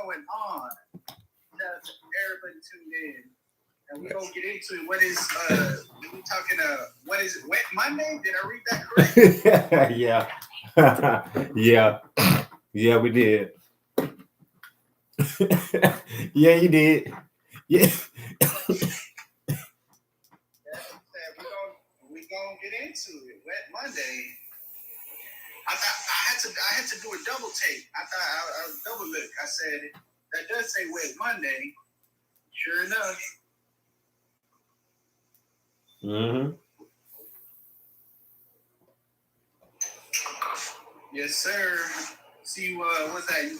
going on? That's everybody tuned in. And we're gonna get into it. What is we talking what is it? Wet Monday? Did I read that correct? Yeah. Yeah, we did. Yeah, you did. Yeah. We're gonna get into it. Wet Monday. I had to do a double take. I thought I double look. I said that does say Wet Monday. Sure enough. Mm-hmm. Yes, sir. See, what's that? You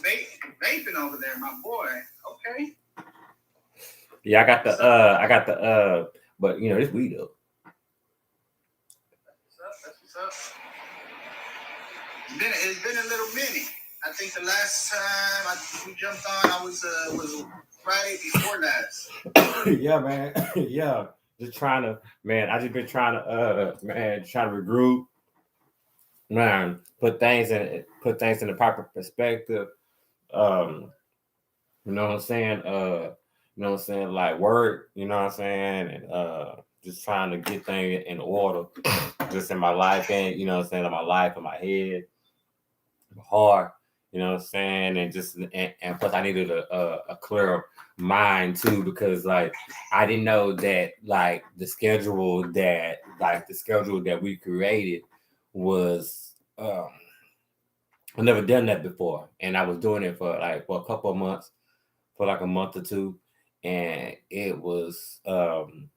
vaping over there, my boy. Okay. Yeah, I got the but you know, this weed though. That's what's up. It's been a little minute. I think the last time we jumped on, I was Friday before last. Yeah, man. Yeah. Just trying to, man, I just been trying to trying to regroup. Man, put things in the proper perspective. You know what I'm saying? You know what I'm saying, like work, you know what I'm saying, and just trying to get things in order just in my life and you know what I'm saying, in my life, in my head, my heart, you know what I'm saying, and just and plus I needed a clear mind too because like I didn't know that like the schedule that we created was I've never done that before, and I was doing it for a couple of months, for like a month or two, and it was I'm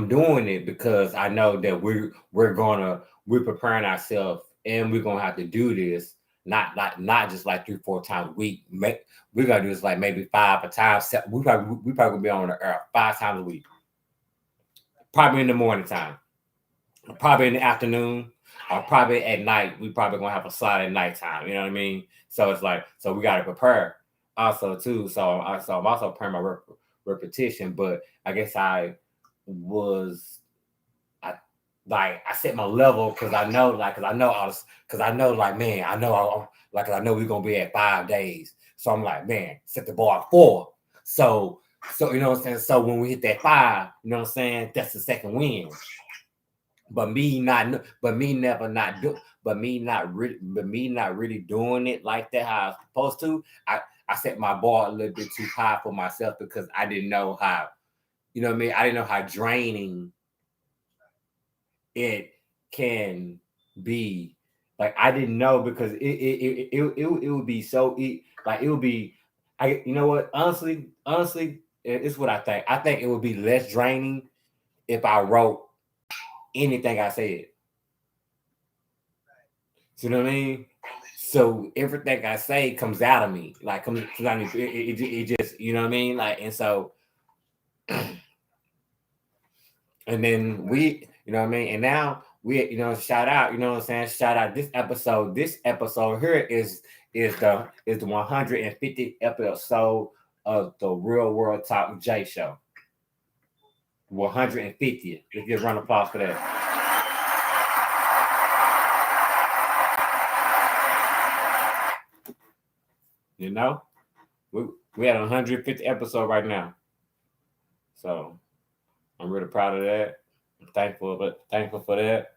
doing it because I know that we're preparing ourselves and we're gonna have to do this not just like 3-4 times a week. We're gonna do this like maybe 5 times. We probably gonna be on the earth 5 times a week. Probably in the morning time, probably in the afternoon, or probably at night. We probably gonna have a slot at nighttime. You know what I mean? So it's like so we gotta prepare also too. So I'm also preparing my repetition, but I guess I set my level because I know man, I know we're gonna be at 5 days. So I'm like, man, set the bar at 4. So you know what I'm saying. So when we hit that 5, you know what I'm saying, that's the second win. But me not really doing it like that how I was supposed to. I set my bar a little bit too high for myself because I didn't know how, you know what I mean? I didn't know how draining it can be. Like I didn't know because it would be so it would be you know what? Honestly, it's what I think. I think it would be less draining if I wrote anything I said. You know what I mean? So everything I say comes out of me, like comes out of me. It just, you know what I mean? Like, and so, and then we, you know what I mean? And now we, you know, shout out, you know what I'm saying? Shout out this episode. This episode here is the 150th episode of the Real World Talk J Show. 150th. Let's give a round of applause for that. You know, we had a 150th episode right now, so I'm really proud of that. I'm thankful for that.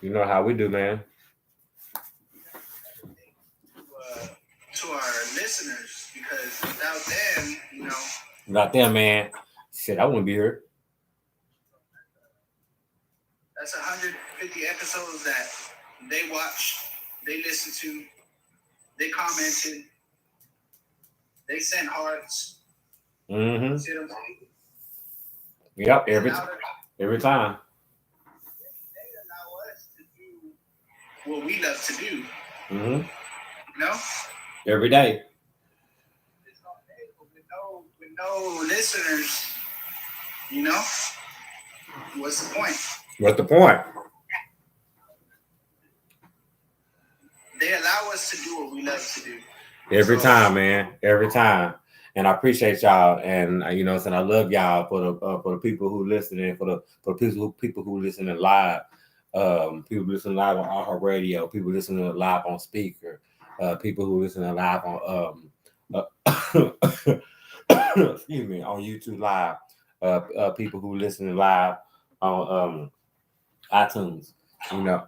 You know how we do, man. To our listeners, because without them, you know, without them, man, shit, I wouldn't be here. That's 150 episodes that they watched, they listened to, they commented, they sent hearts. Mm-hmm. Yep, every time. They allow us to do what we love to do. Mm-hmm. You know? Every day. With no listeners, you know? What's the point? What's the point? They allow us to do what we love to do. Every time, man. Every time. And I appreciate y'all, and you know, and I love y'all for the people who listening, for the people who listening live, people listening live on our radio, people listening live on speaker, people who listen live on excuse me, on YouTube Live, people who listen live on iTunes, you know.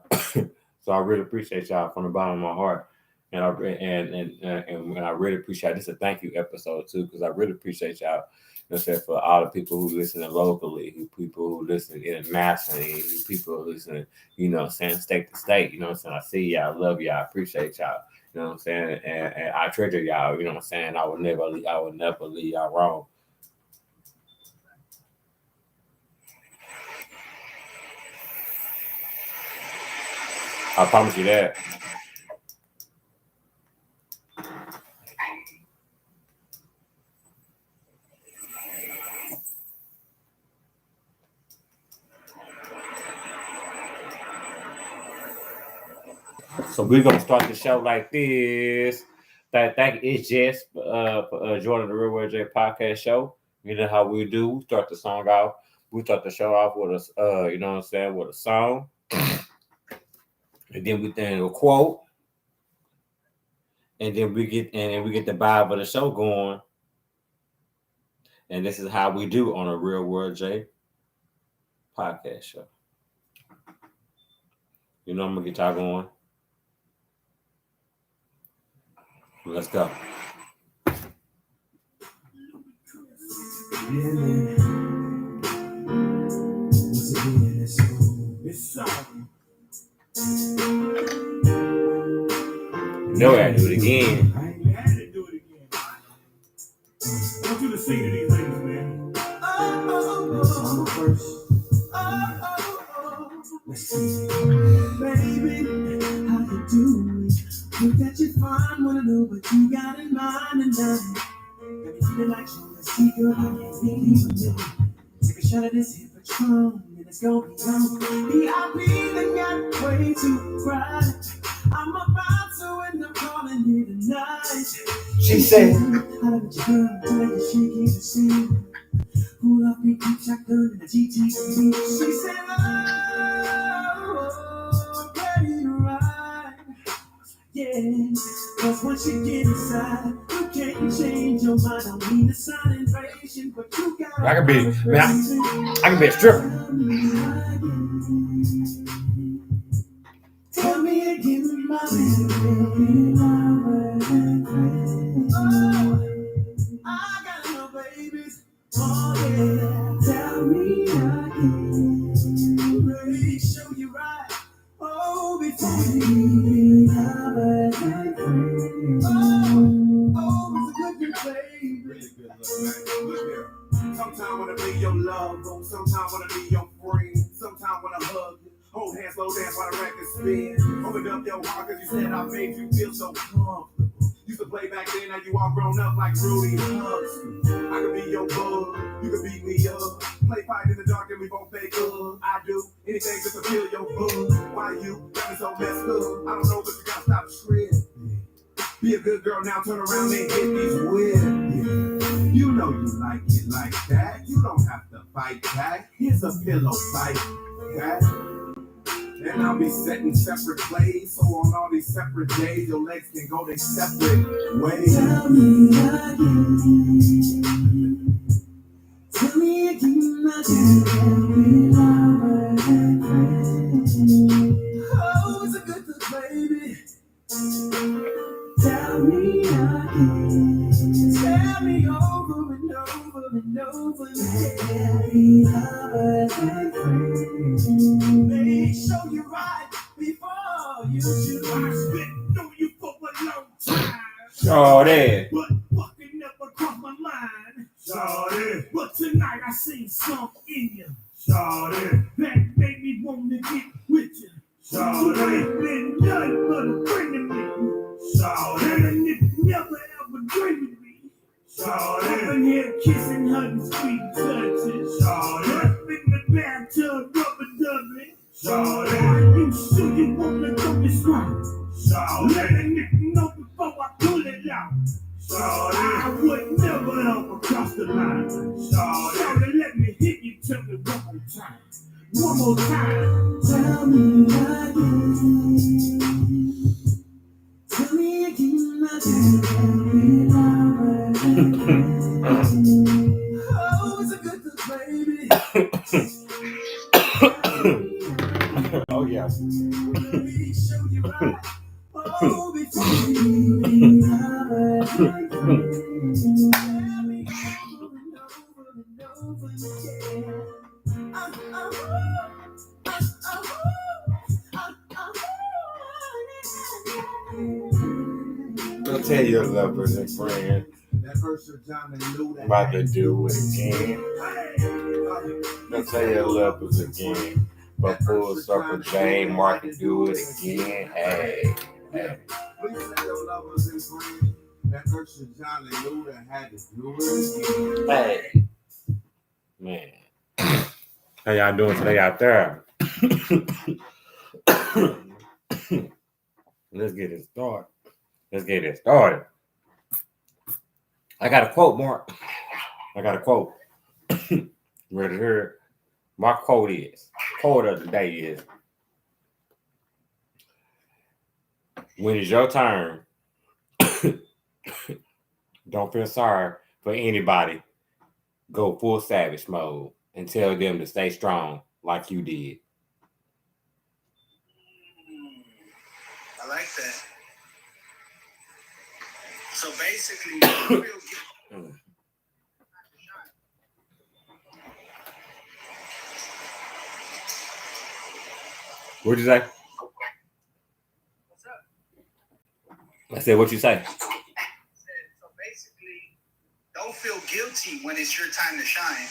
So I really appreciate y'all from the bottom of my heart, and I really appreciate this. A thank you episode too, because I really appreciate y'all. You know, for all the people who listen locally, people who listen internationally, people who listen, you know, saying state to state. You know what I'm saying? I see y'all, love y'all, appreciate y'all. You know what I'm saying? And I treasure y'all. You know what I'm saying? I will never leave y'all wrong. I promise you that. So we're gonna start the show like this. Thank you, it's Jess for joining the Real World J podcast show. You know how we do. We start the song off. We start the show off with a you know what I'm saying, with a song, and then we then a quote, and then we get the vibe of the show going. And this is how we do on a Real World J podcast show. You know I'm gonna get y'all going. Let's go. No, I do it again. I had to do it again. I want you to sing to these ladies, man. Song first. Let's see. Baby, how you doing? Look that you fine, wanna know what you got in mind tonight. Got me feeling like you wanna see, girl, I can't leave you. Take a shot of this hit Patron, and it's gonna be on. VIP, they got way too bright. I'm about to end up calling you tonight. She said, I love you, girl, tell you she can't see. Pull up me, keep shotgun in the GTV. She said, oh, ready to ride. Yeah, cause once you get inside, you can't change your mind. I don't mean the sign invasion, but you got I can be a stripper. Tell me again, my baby. Oh, I got no babies. Oh, yeah. Tell me again. Really show you right. Oh, before you have a friend. Oh, it's a good baby. Really good look, man. Look here. Sometimes wanna be your love, sometimes wanna be your friend, sometimes wanna hug you. Hold hands, slow dance while the record spin. Open up your heart cause you said I made you feel so comfortable. Used to play back then, now you all grown up like Rudy Huxley. I could be your bug, you could beat me up. Play fight in the dark and we both make up. I do anything just to feel your bug. Why you got me so messed up? I don't know, but you gotta stop shredding. Be a good girl now, turn around and get these weird. You know you like it like that. You don't have to fight back. Here's a pillow fight back. And I'll be setting separate plays. So on all these separate days, your legs can go their separate ways. Tell me again. Tell me again, my oh, it's a good look, baby. Tell me again. Tell me over and over and over again. Make sure you're right before you shoot. I spit on you for a long time. Shorty. But fucking never crossed my mind. Shorty. But tonight I seen something in you. Shorty. That made me want to get with you. Shorty. You ain't been nothing but a friend to me. Shorty. And if you never ever dreamed of me. Shorty. Up in here kissing, hugging, sweet touches. Shorty. Up in the bathtub, rubber dubbing. Shorty. Are you sure you wanna go this route? Shorty. Let a nigga know before I pull it out. Shorty. I would never ever cross the line. Shorty, let me hit you, tell me one more time. One more time. Tell me again. Tell me making nothing oh, it's a good baby. Oh yeah. Let me show you right. Oh, before you Don't tell your lovers and friends about to do it again. Don't tell your lovers again. But full circle, Jane Martin do it again. Hey, hey. Hey, man. How y'all doing today out there? Let's get it started. Let's get it started. I got a quote, Mark. I got a quote. Ready to hear it? My quote of the day is, when it's your turn, don't feel sorry for anybody. Go full savage mode and tell them to stay strong like you did. I like that. So basically, you feel guilty. What'd you say? What's up? I said, what you say? So basically, don't feel guilty when it's your time to shine.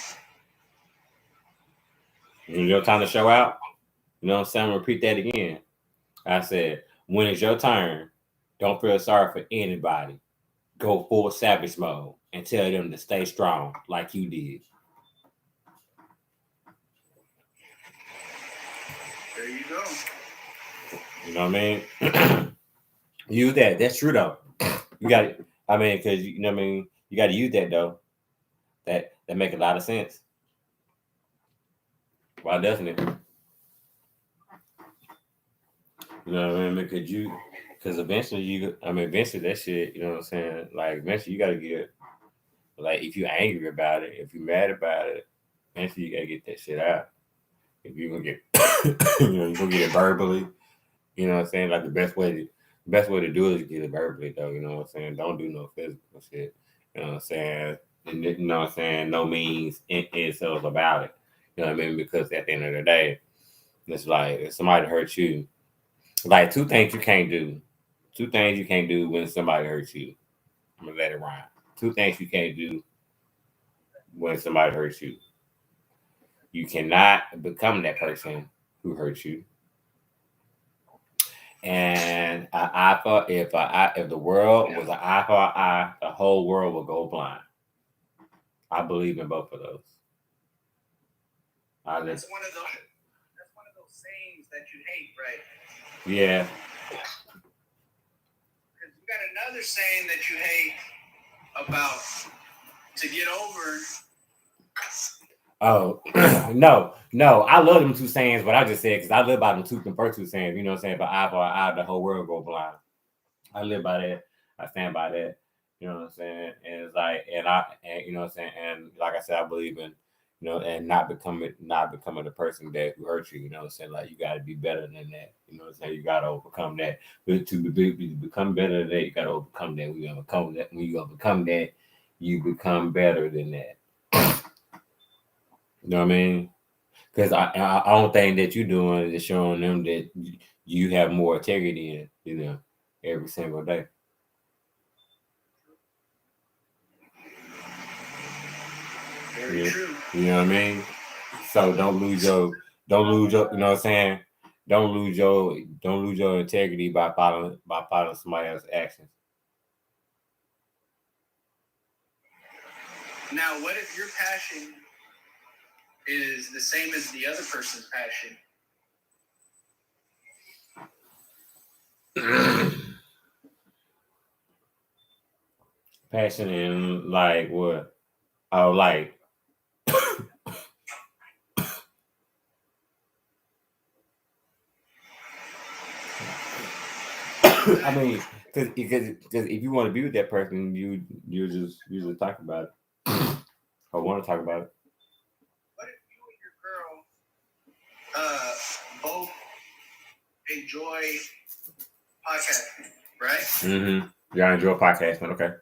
When it's your time to show out, you know what I'm saying? Repeat that again. I said, when it's your turn, don't feel sorry for anybody. Go full savage mode and tell them to stay strong like you did. There you go. You know what I mean? Use that. That's true though. You got it. I mean, because you know what I mean. You got to use that though. That make a lot of sense. Why doesn't it? You know what I mean? Because eventually eventually that shit. You know what I'm saying? Like eventually you got to get. Like if you're angry about it, if you're mad about it, eventually you got to get that shit out. If you're gonna get, you're gonna get it verbally. You know what I'm saying? Like the best way to do it is get it verbally, though. You know what I'm saying? Don't do no physical shit. You know what I'm saying? And you know what I'm saying? No means in itself about it. You know what I mean? Because at the end of the day, it's like if somebody hurts you, like two things you can't do. Two things you can't do when somebody hurts you. I'm gonna let it rhyme. Two things you can't do when somebody hurts you. You cannot become that person who hurts you. And if the world was an eye for an eye, the whole world would go blind. I believe in both of those. That's one of those sayings that you hate, right? Yeah. Because you got another saying that you hate about to get over. Oh no. I love them two sayings, but I just said because I live by them first two sayings. You know what I'm saying? But eye for eye, the whole world go blind. I live by that. I stand by that. You know what I'm saying? And it's like, and you know what I'm saying? And like I said, I believe in, you know, and not becoming the person that who hurt you. You know what I'm saying? Like you got to be better than that. You know what I'm saying? You got to overcome that. But to become better than that, you got to overcome that. When you overcome that, you become better than that. You know what I mean? Because I don't think that you're doing is showing them that you have more integrity in, you know, every single day. Very true. You know what I mean? So don't lose your, you know what I'm saying? Don't lose your integrity by following somebody else's actions. Now, what if your passion is the same as the other person's passion? Passion in like what? Oh, like I mean, Because if you want to be with that person, you just talk about it or want to talk about it. What if you and your girl both enjoy podcasting, right? Mm-hmm. Y'all enjoy podcasting, okay? I've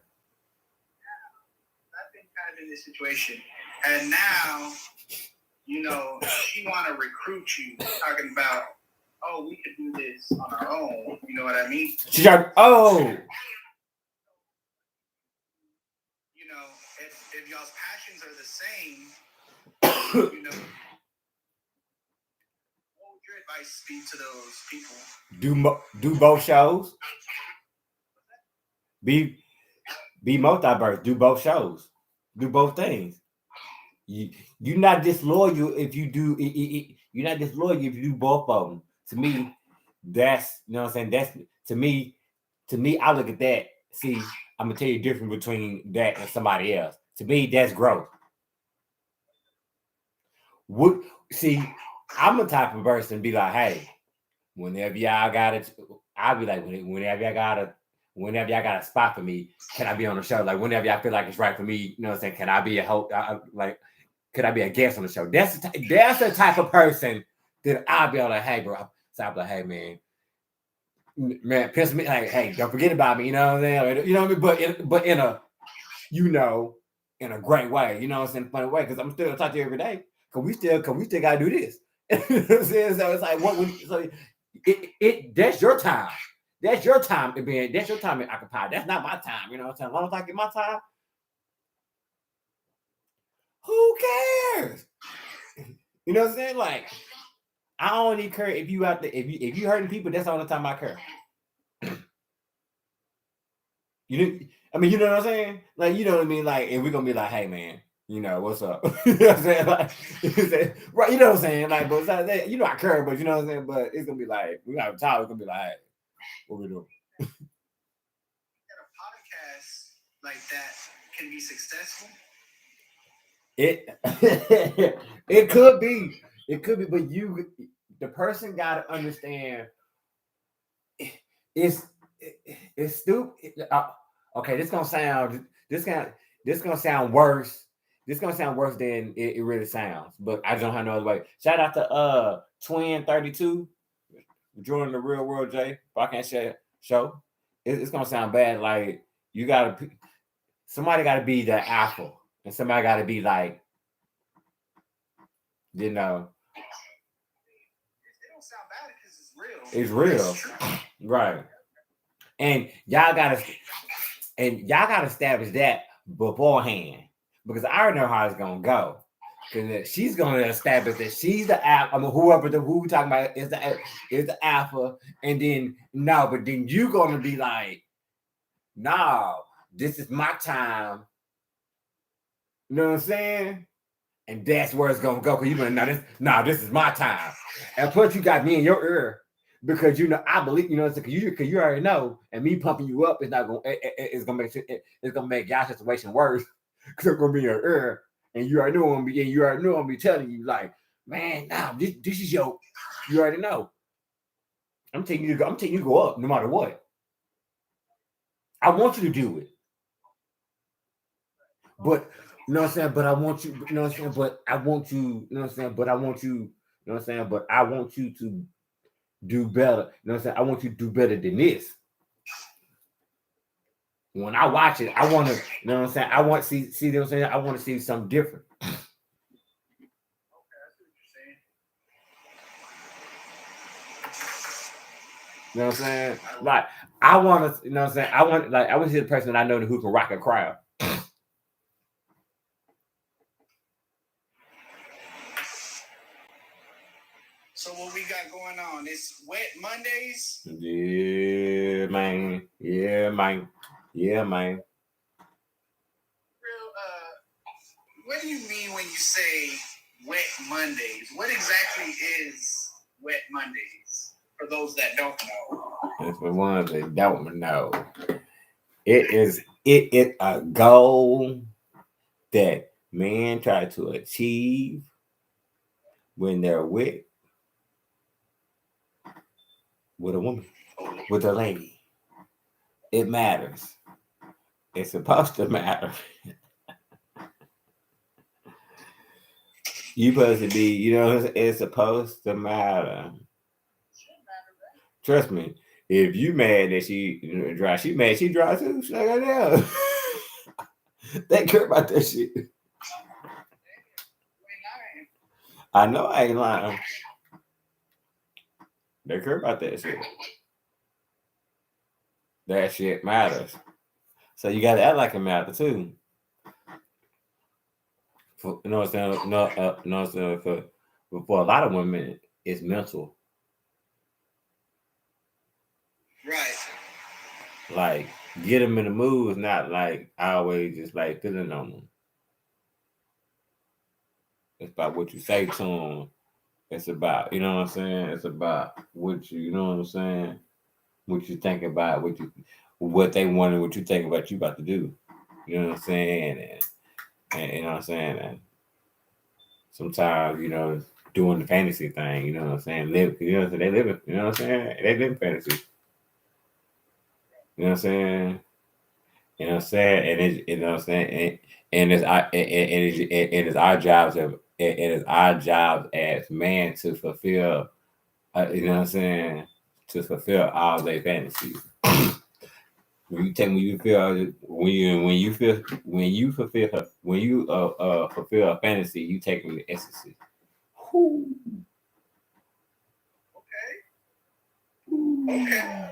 been kind of in this situation, and now, you know, she want to recruit you, talking about, oh, we could do this on our own. You know what I mean? She's like, oh. You know, if y'all's passions are the same, you know, what would your advice be to those people? Do both shows. Be multiverse. Do both shows. Do both things. You're not disloyal if you do. You're not disloyal if you do both of them. To me, that's, you know what I'm saying. That's to me. I look at that. See, I'm gonna tell you the difference between that and somebody else. To me, that's growth. I'm the type of person be like, hey, whenever y'all got it, I'll be like, whenever y'all got a spot for me, can I be on the show? Like, whenever y'all feel like it's right for me, you know what I'm saying? Can I be a host? Like, could I be a guest on the show? That's the type of person that I'll be like, hey, bro. So I'll be like, hey, man, piss me. Like, hey, don't forget about me. You know what I'm saying? You know what I mean? But in a, you know, in a great way. You know what I'm saying? Funny way, because I'm still gonna talk to you every day. Cause we still gotta do this. You know what I'm saying? So it's like that's your time. That's your time to be. That's your time to occupy. That's not my time. You know what I'm saying? As long as I get my time, who cares? You know what I'm saying? Like, I only care if you out there. If you hurting people, that's the only time I care. You know what I'm saying? Like, you know what I mean? Like, and we're gonna be like, hey, man, you know, what's up? You know what I'm saying? Like, right, you know what I'm saying? Like, but you know, I care, but you know what I'm saying? But it's gonna be like, we gotta talk, it's gonna be like, hey, what we doing? That a podcast like that can be successful? It could be, but the person gotta understand it's stupid. Okay, this gonna sound worse. This gonna sound worse than it really sounds, but I don't have no other way. Shout out to Twin 32 joining the Real World J podcast show. It's gonna sound bad. Like, somebody gotta be the alpha, and somebody gotta be like, you know. It don't sound bad because it's real. It's real, right? And y'all gotta establish that beforehand, because I already know how it's gonna go. Because she's gonna establish that she's the alpha. I mean, who we talking about is the alpha, and then but then you gonna be like, no, this is my time. You know what I'm saying? And that's where it's gonna go. Because you're gonna this is my time. And plus, you got me in your ear. Because, you know, I believe, you know, because you already know, and me pumping you up is not gonna. It's gonna make y'all situation worse. Because it's gonna be in your ear, and you already know I'm gonna be telling you, like, man, nah, this is you already know. I'm taking you to go up no matter what. I want you to do it, but you know what I'm saying. But I want you. You know what I'm saying. But I want you. You know what I'm saying. But I want you. You know what I'm saying. But I want you to do better. You know what I'm saying? I want you to do better than this. When I watch it, I want to, you know what I'm saying? I want to see what I'm saying? I want to see something different. Okay, I see what you're saying. You know what I'm saying? Like, I want to, you know what I'm saying? I want to see the person that I know who can rock a crowd. So what we got going on? It's Wet Mondays? Yeah, man. Yeah, man. Yeah, man. Real, what do you mean when you say Wet Mondays? What exactly is Wet Mondays? For those that don't know. And for one that don't know, it is a goal that men try to achieve when they're with a woman, with a lady. it matters. It's supposed to matter. You supposed to be, it's supposed to matter. Trust me. If you mad that she dry, she mad she dry too. She's like, yeah. They care about that shit. I know I ain't lying. They care about that shit. That shit matters. So you gotta act like it matters too. You know what I'm saying? No, I'm saying? For a lot of women, it's mental. Right. Like, get them in the mood is not like always just like feeling on them. It's about what you say to them. It's about, you know what I'm saying? It's about what you know what I'm saying? What you think about, what they want and what you think about you about to do. You know what I'm saying? And you know what I'm saying? And sometimes, doing the fantasy thing, you know what I'm saying? They live, you know what I'm saying? They live fantasy. You know what I'm saying? You know what I'm saying? And it's, you know what I'm saying? And it's our jobs as man to fulfill, you know what I'm saying? To fulfill all their fantasies. When you fulfill a fantasy, you take them to ecstasy. Okay.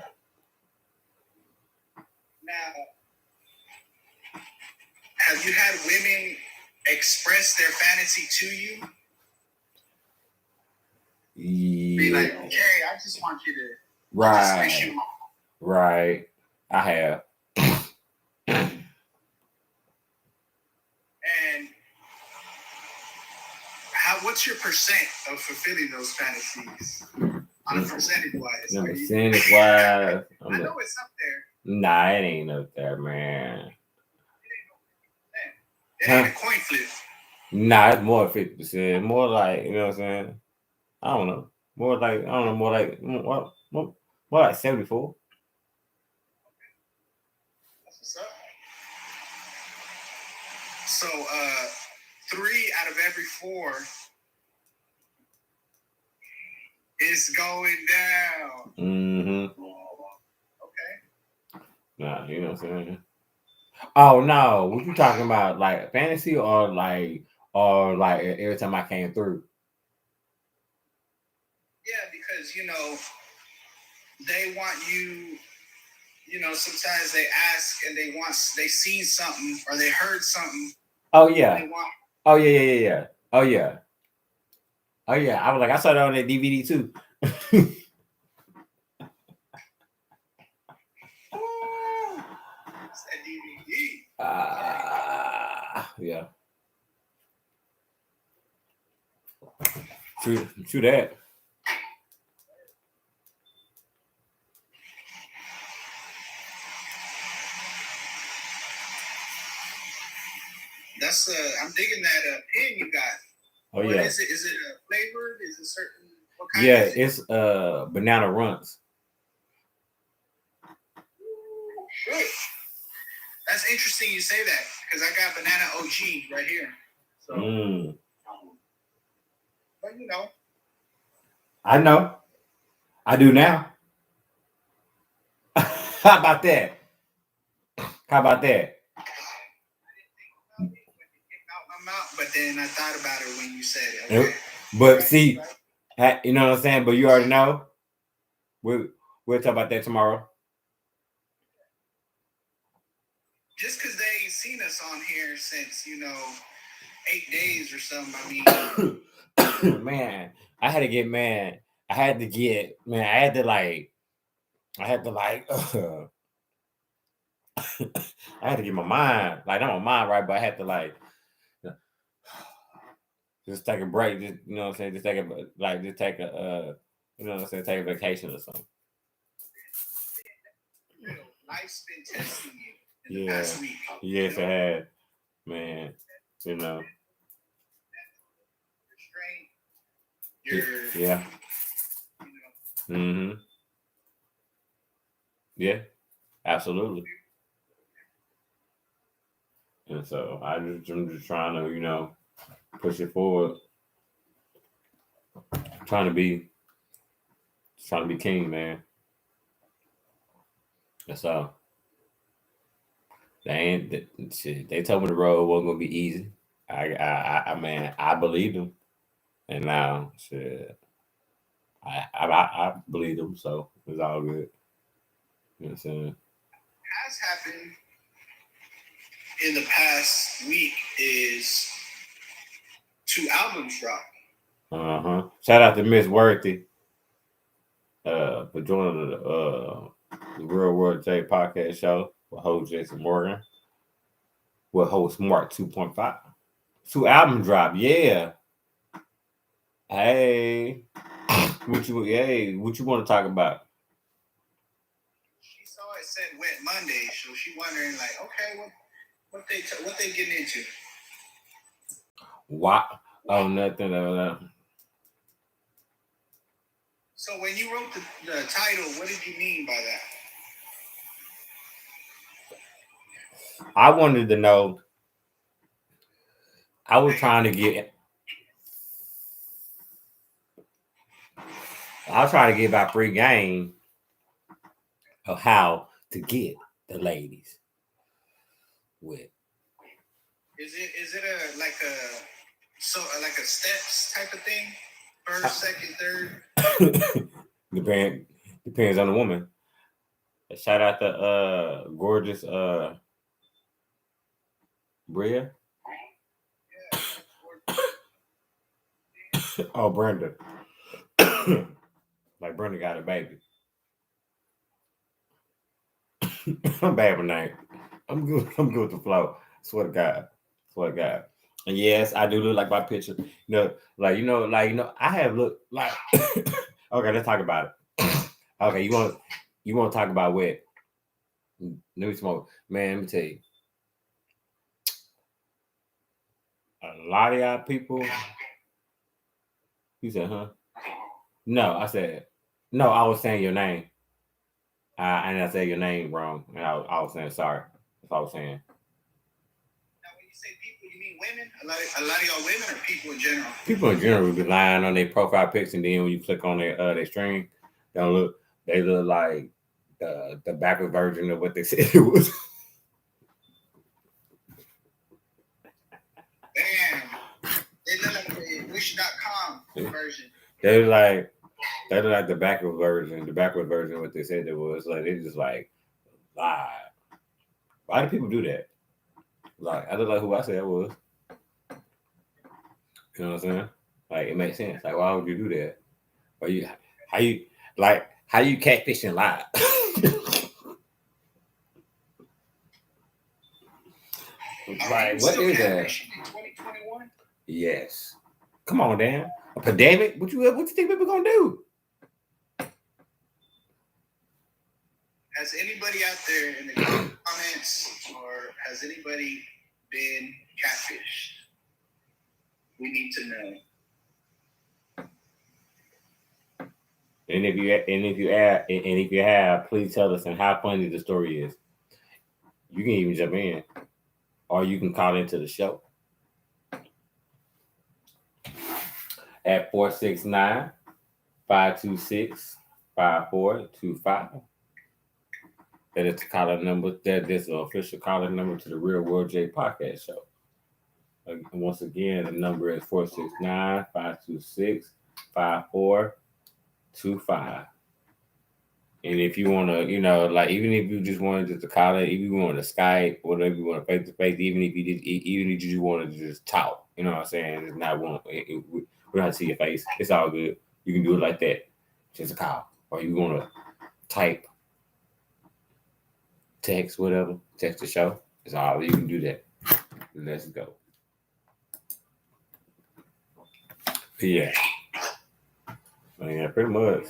Now, have you had women express their fantasy to you? Be like, Jerry, I just want you to right, right. I have. And what's your percent of fulfilling those fantasies on a percentage wise? Percentage wise, I know it's up there. Nah, it ain't up there, man. It ain't a coin flip. Nah, it's more 50%. More like, you know what I'm saying? I don't know. More like 74. That's what's up. So 3 out of every 4 is going down. Mm-hmm. Okay. Nah, you know what I'm saying? Oh no, what you talking about? Like fantasy or like every time I came through? Yeah, because they want you. Sometimes they ask and they seen something or they heard something. Oh yeah. Oh yeah. Oh yeah. Oh yeah. I was like, I saw that on that DVD too. It's that DVD. Yeah. True that. That's I'm digging that pin you got. Oh yeah. Is it? Is it flavored? Is it certain? What kind? Yeah, it's banana runts. Good. That's interesting you say that because I got banana OG right here. So, but I know. I do now. How about that? How about that? But then I thought about it when you said it. Okay. But see, you know what I'm saying? But you already know. We'll talk about that tomorrow. Just because they ain't seen us on here since 8 days or something. I mean, man, I had to get mad. I had to my mind, like not my mind right, but I had to just take a break, just you know what I'm saying, just take a take a vacation or something. Life's been testing you in the past week. Yes, it had, man. Yeah. Mm-hmm. Yeah. Absolutely. And so I'm just trying to, push it forward. Trying to be king, man. That's all. They ain't shit. They told me the road wasn't gonna be easy. I believed them, and now shit, I believe them. So it's all good. You know what I'm saying? Has happened in the past week is 2 albums dropped. Shout out to Miss Worthy for joining the Real World J podcast show with host Jason Morgan. With host Mark 2.5. 2 album drop, yeah. Hey, what you want to talk about? She saw it said Wet Monday, so she wondering like, okay, what they getting into? What? Oh, nothing. So when you wrote the title, what did you mean by that? I wanted to know. I was trying to give out free game of how to get the ladies with. Is it like a steps type of thing? First, second, third? Depends on the woman. Shout out to gorgeous Bria. Oh, Brenda. Like Brenda got a baby. I'm bad with name. I'm good with the flow. Swear to God. And yes, I do look like my picture. I have looked like okay, let's talk about it. Okay, you want to talk about what? Let me smoke. Man, let me tell you. A lot of y'all people. You said, huh? No, I said, no, I was saying your name. And I said your name wrong. And I was saying sorry. That's all I was saying. Now, when you say people, you mean women? A lot of y'all women or people in general? People in general be lying on their profile pics, and then when you click on their string, they look like the backward version of what they said it was. Damn. They look like the Wish.com version. They look like the backward version of what they said it was. Like they just like lie. Why do people do that? Like I look like who I said I was. You know what I'm saying? Like it makes sense. Like why would you do that? Or how you catfish and lie? Like what is that? 2021? Yes. Come on, Dan. A pandemic? What you think people gonna do? Has anybody out there in the comments, or has anybody been catfished? We need to know. And if you have, please tell us and how funny the story is. You can even jump in, or you can call into the show at 469-526-5425. That is the caller number. That is the official caller number to the Real World J podcast show. Once again, the number is 469-526-5425. And if you want to, even if you just wanted to call it, if you want to Skype, whatever you want to face to face, even if you just wanted to just talk, you know what I'm saying? It's not one. We don't have to see your face. It's all good. You can do it like that. Just a call, or you want to type, text, whatever. Text the show. It's all you can do that. Let's go. Yeah. Yeah, pretty much.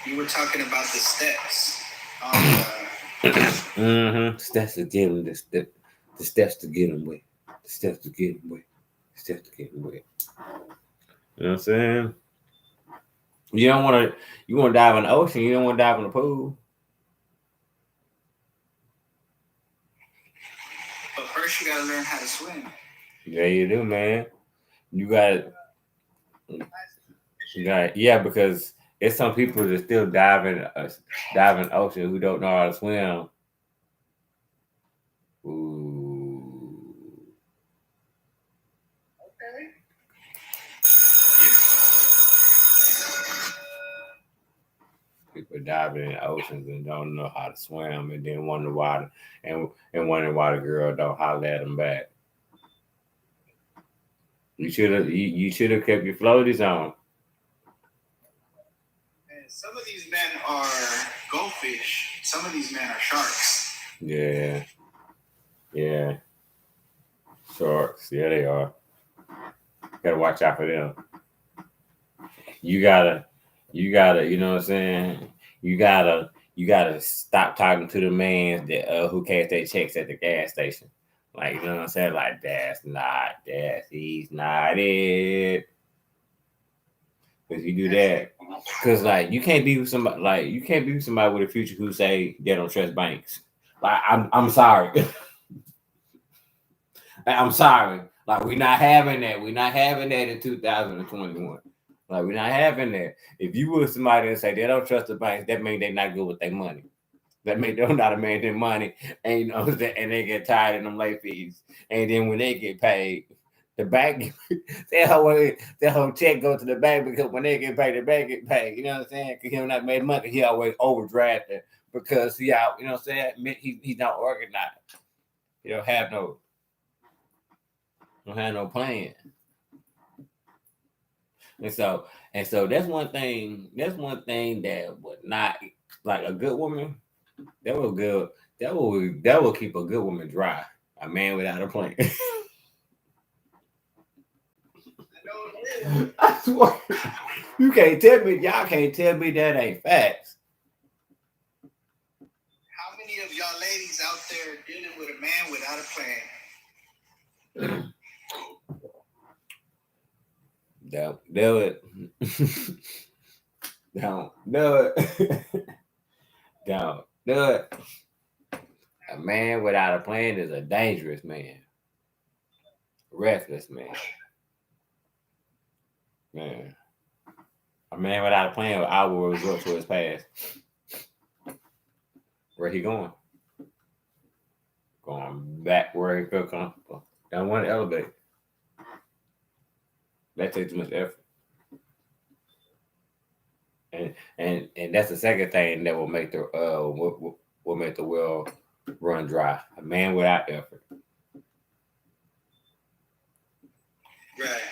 You were talking about the steps. Steps to get them. The steps to get them with. The steps to get them with. The steps to get them with. You know what I'm saying? You don't want to. You want to dive in the ocean. You don't want to dive in the pool. But first, you gotta learn how to swim. Yeah, you do, man. You got. You got. Yeah, because it's some people that still dive in the ocean who don't know how to swim. Ooh. Okay. People diving in the oceans and don't know how to swim, and then wonder why, and wondering why the girl don't holler at them back. You should have kept your floaties on. And some of these men are goldfish. Some of these men are sharks. Yeah, yeah. Sharks, yeah, they are. Gotta watch out for them. You gotta, you know what I'm saying? You gotta stop talking to the man that who cash their checks at the gas station. Like, you know what I'm saying? Like, he's not it. If you do that, because like you can't be with somebody with a future who say they don't trust banks. Like, I'm sorry. I'm sorry. Like, we're not having that. We're not having that in 2021. Like, we're not having that. If you with somebody and say they don't trust the banks, that means they're not good with their money. That means they're not a man their money, and you know, and they get tired of them late fees. And then when they get paid, the bank that whole check go to the bank, because when they get paid, the bank get paid. You know what I'm saying? Because he'll not make money. He always overdrafted because he out. You know what I'm saying? He's not organized. He don't have no plan. And so that's one thing. That's one thing that would not, like, a good woman. That will good. That will keep a good woman dry. A man without a plan. I swear. You can't tell me. Y'all can't tell me that ain't facts. How many of y'all ladies out there dealing with a man without a plan? Don't do it. Don't do it. Don't do it. A man without a plan is a dangerous man. Reckless man. Man. A man without a plan will resort to his past. Where he going? Going back where he feel comfortable. Don't want to elevate. That takes too much effort. And that's the second thing that will make the will make the well run dry. A man without effort. Right.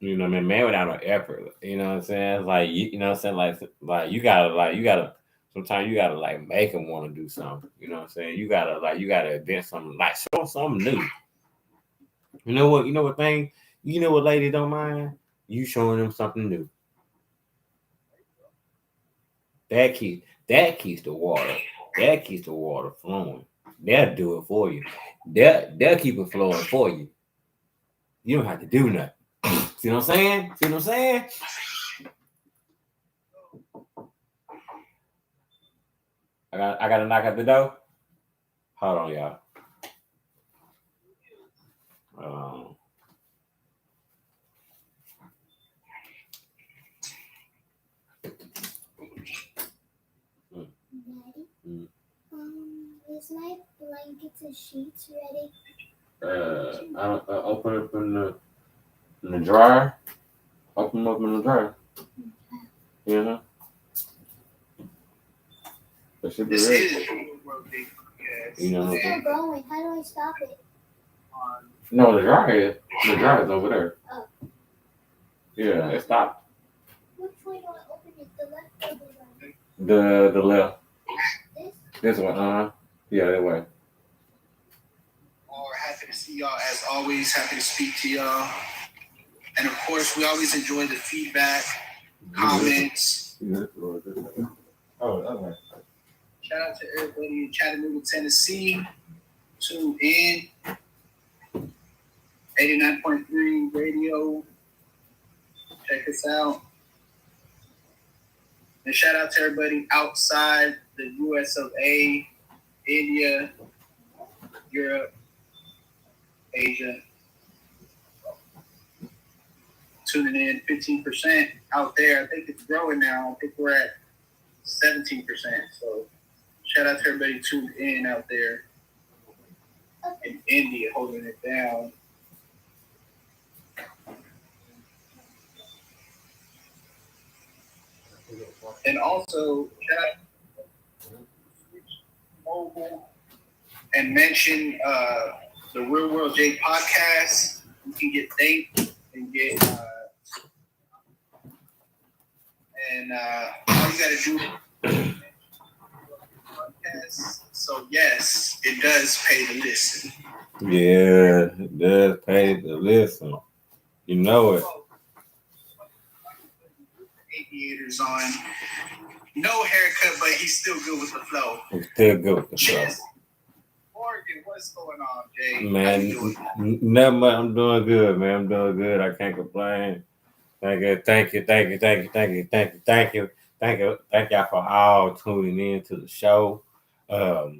You know what I mean? Man without no effort. You know what I'm saying? Like, you know what I'm saying? Like you gotta sometimes you gotta like make them want to do something. You know what I'm saying? You gotta invent something, like show something new. You know what ladies don't mind? You showing them something new. That keeps the water. That keeps the water flowing. They'll do it for you. They'll keep it flowing for you. You don't have to do nothing. See what I'm saying? See what I'm saying? I got to knock at the door. Hold on, y'all. Daddy, is my blankets and sheets ready? I open it up in the dryer. Open them up in the dryer. Yeah. That should be ready. You know. It's still going. How do I stop it? No, the dryer is over there. Oh. Yeah, it stopped. Which way do I open it? The left or the right? The left. This? This one, yeah, that way. Happy to see y'all as always. Happy to speak to y'all. And of course, we always enjoy the feedback, comments. Oh, okay. Shout out to everybody in Chattanooga, Tennessee. Tune in. 89.3 radio. Check us out. And shout out to everybody outside the US of A, India, Europe, Asia. Tuning in 15% out there. I think it's growing now. I think we're at 17%. So shout out to everybody tuned in out there in India, holding it down. And also, shout out to Mobile and mention the Real World J podcast. You can get thanked and get all you gotta do is podcast. So yes, it does pay to listen. Yeah, it does pay to listen. You know it. Aviators on. No haircut, but he's still good with the flow. It's still good with the show. Yes. Morgan, what's going on, Jay? Man, never mind. I'm doing good, man. I'm doing good. I can't complain. Thank y'all for all tuning in to the show. I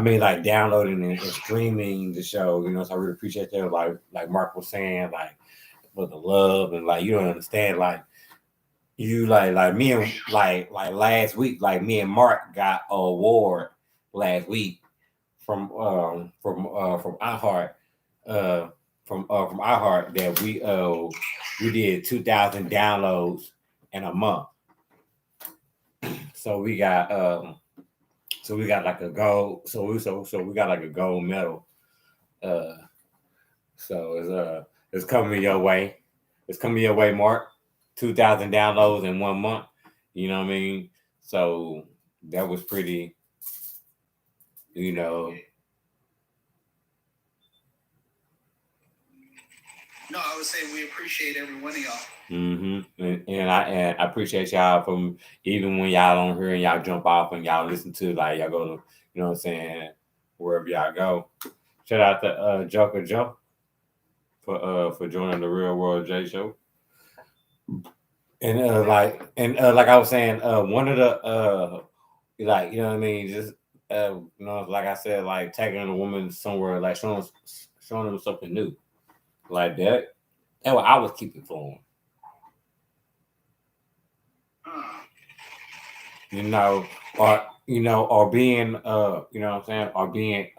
mean, like downloading and streaming the show. You know, so I really appreciate that. Like Mark was saying, like with the love and like you don't understand, like you like me and like last week, like me and Mark got an award last week from iHeart. From iHeart that we did 2,000 downloads in a month. So we got like a gold. So we got like a gold medal. So it's coming your way. It's coming your way, Mark. 2,000 downloads in 1 month. You know what I mean? So that was pretty. You know. No, I would say we appreciate every one of y'all. And I appreciate y'all from even when y'all don't hear and y'all jump off and y'all listen to like y'all go to, you know what I'm saying, wherever y'all go. Shout out to Joker Joe for joining the Real World J Show. And like I was saying, one of the like, you know what I mean, just you know, like I said, like taking a woman somewhere, like showing them something new. Like that. That's what I was keeping flowing. You know, or being you know what I'm saying, or being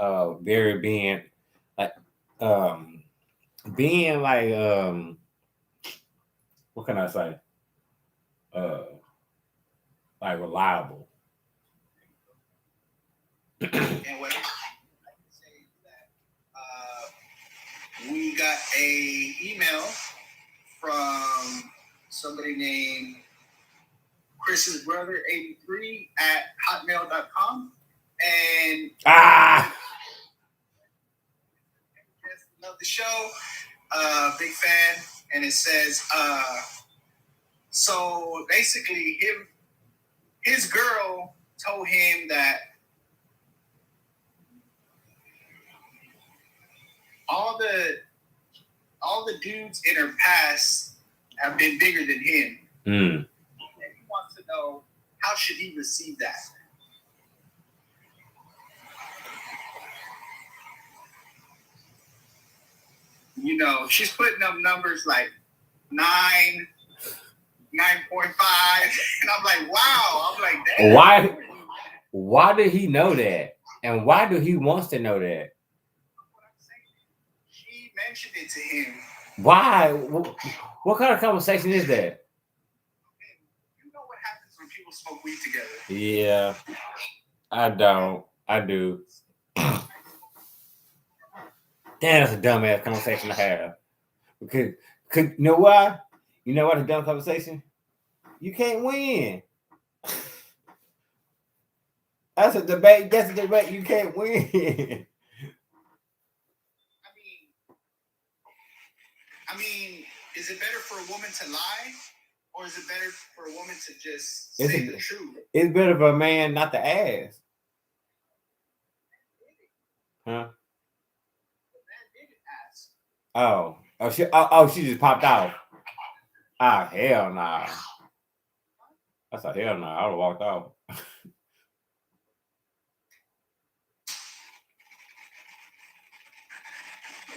being like what can I say? Like reliable. And what I can say is that we got a email from somebody named Chris's brother 83 at hotmail.com, and just love the show, big fan. And it says so basically his girl told him that all the dudes in her past have been bigger than him. And he wants to know, how should he receive that? You know, she's putting up numbers like 9, 9.5, and I'm like, wow. I'm like, damn. Why did he know that? And why do he wants to know that? She mentioned it to him. Why? What kind of conversation is that? You know what happens when people smoke weed together? Yeah, I don't. I do. Damn, that's a dumbass conversation to have. Because you know why? You know what a dumb conversation? You can't win. That's a debate. That's a debate. You can't win. I mean, is it better for a woman to lie, or is it better for a woman to just say the truth? It's better for a man not to ask. Huh? The man didn't ask. Oh, she just popped out. Ah, hell nah. That's a hell nah. I would have walked off.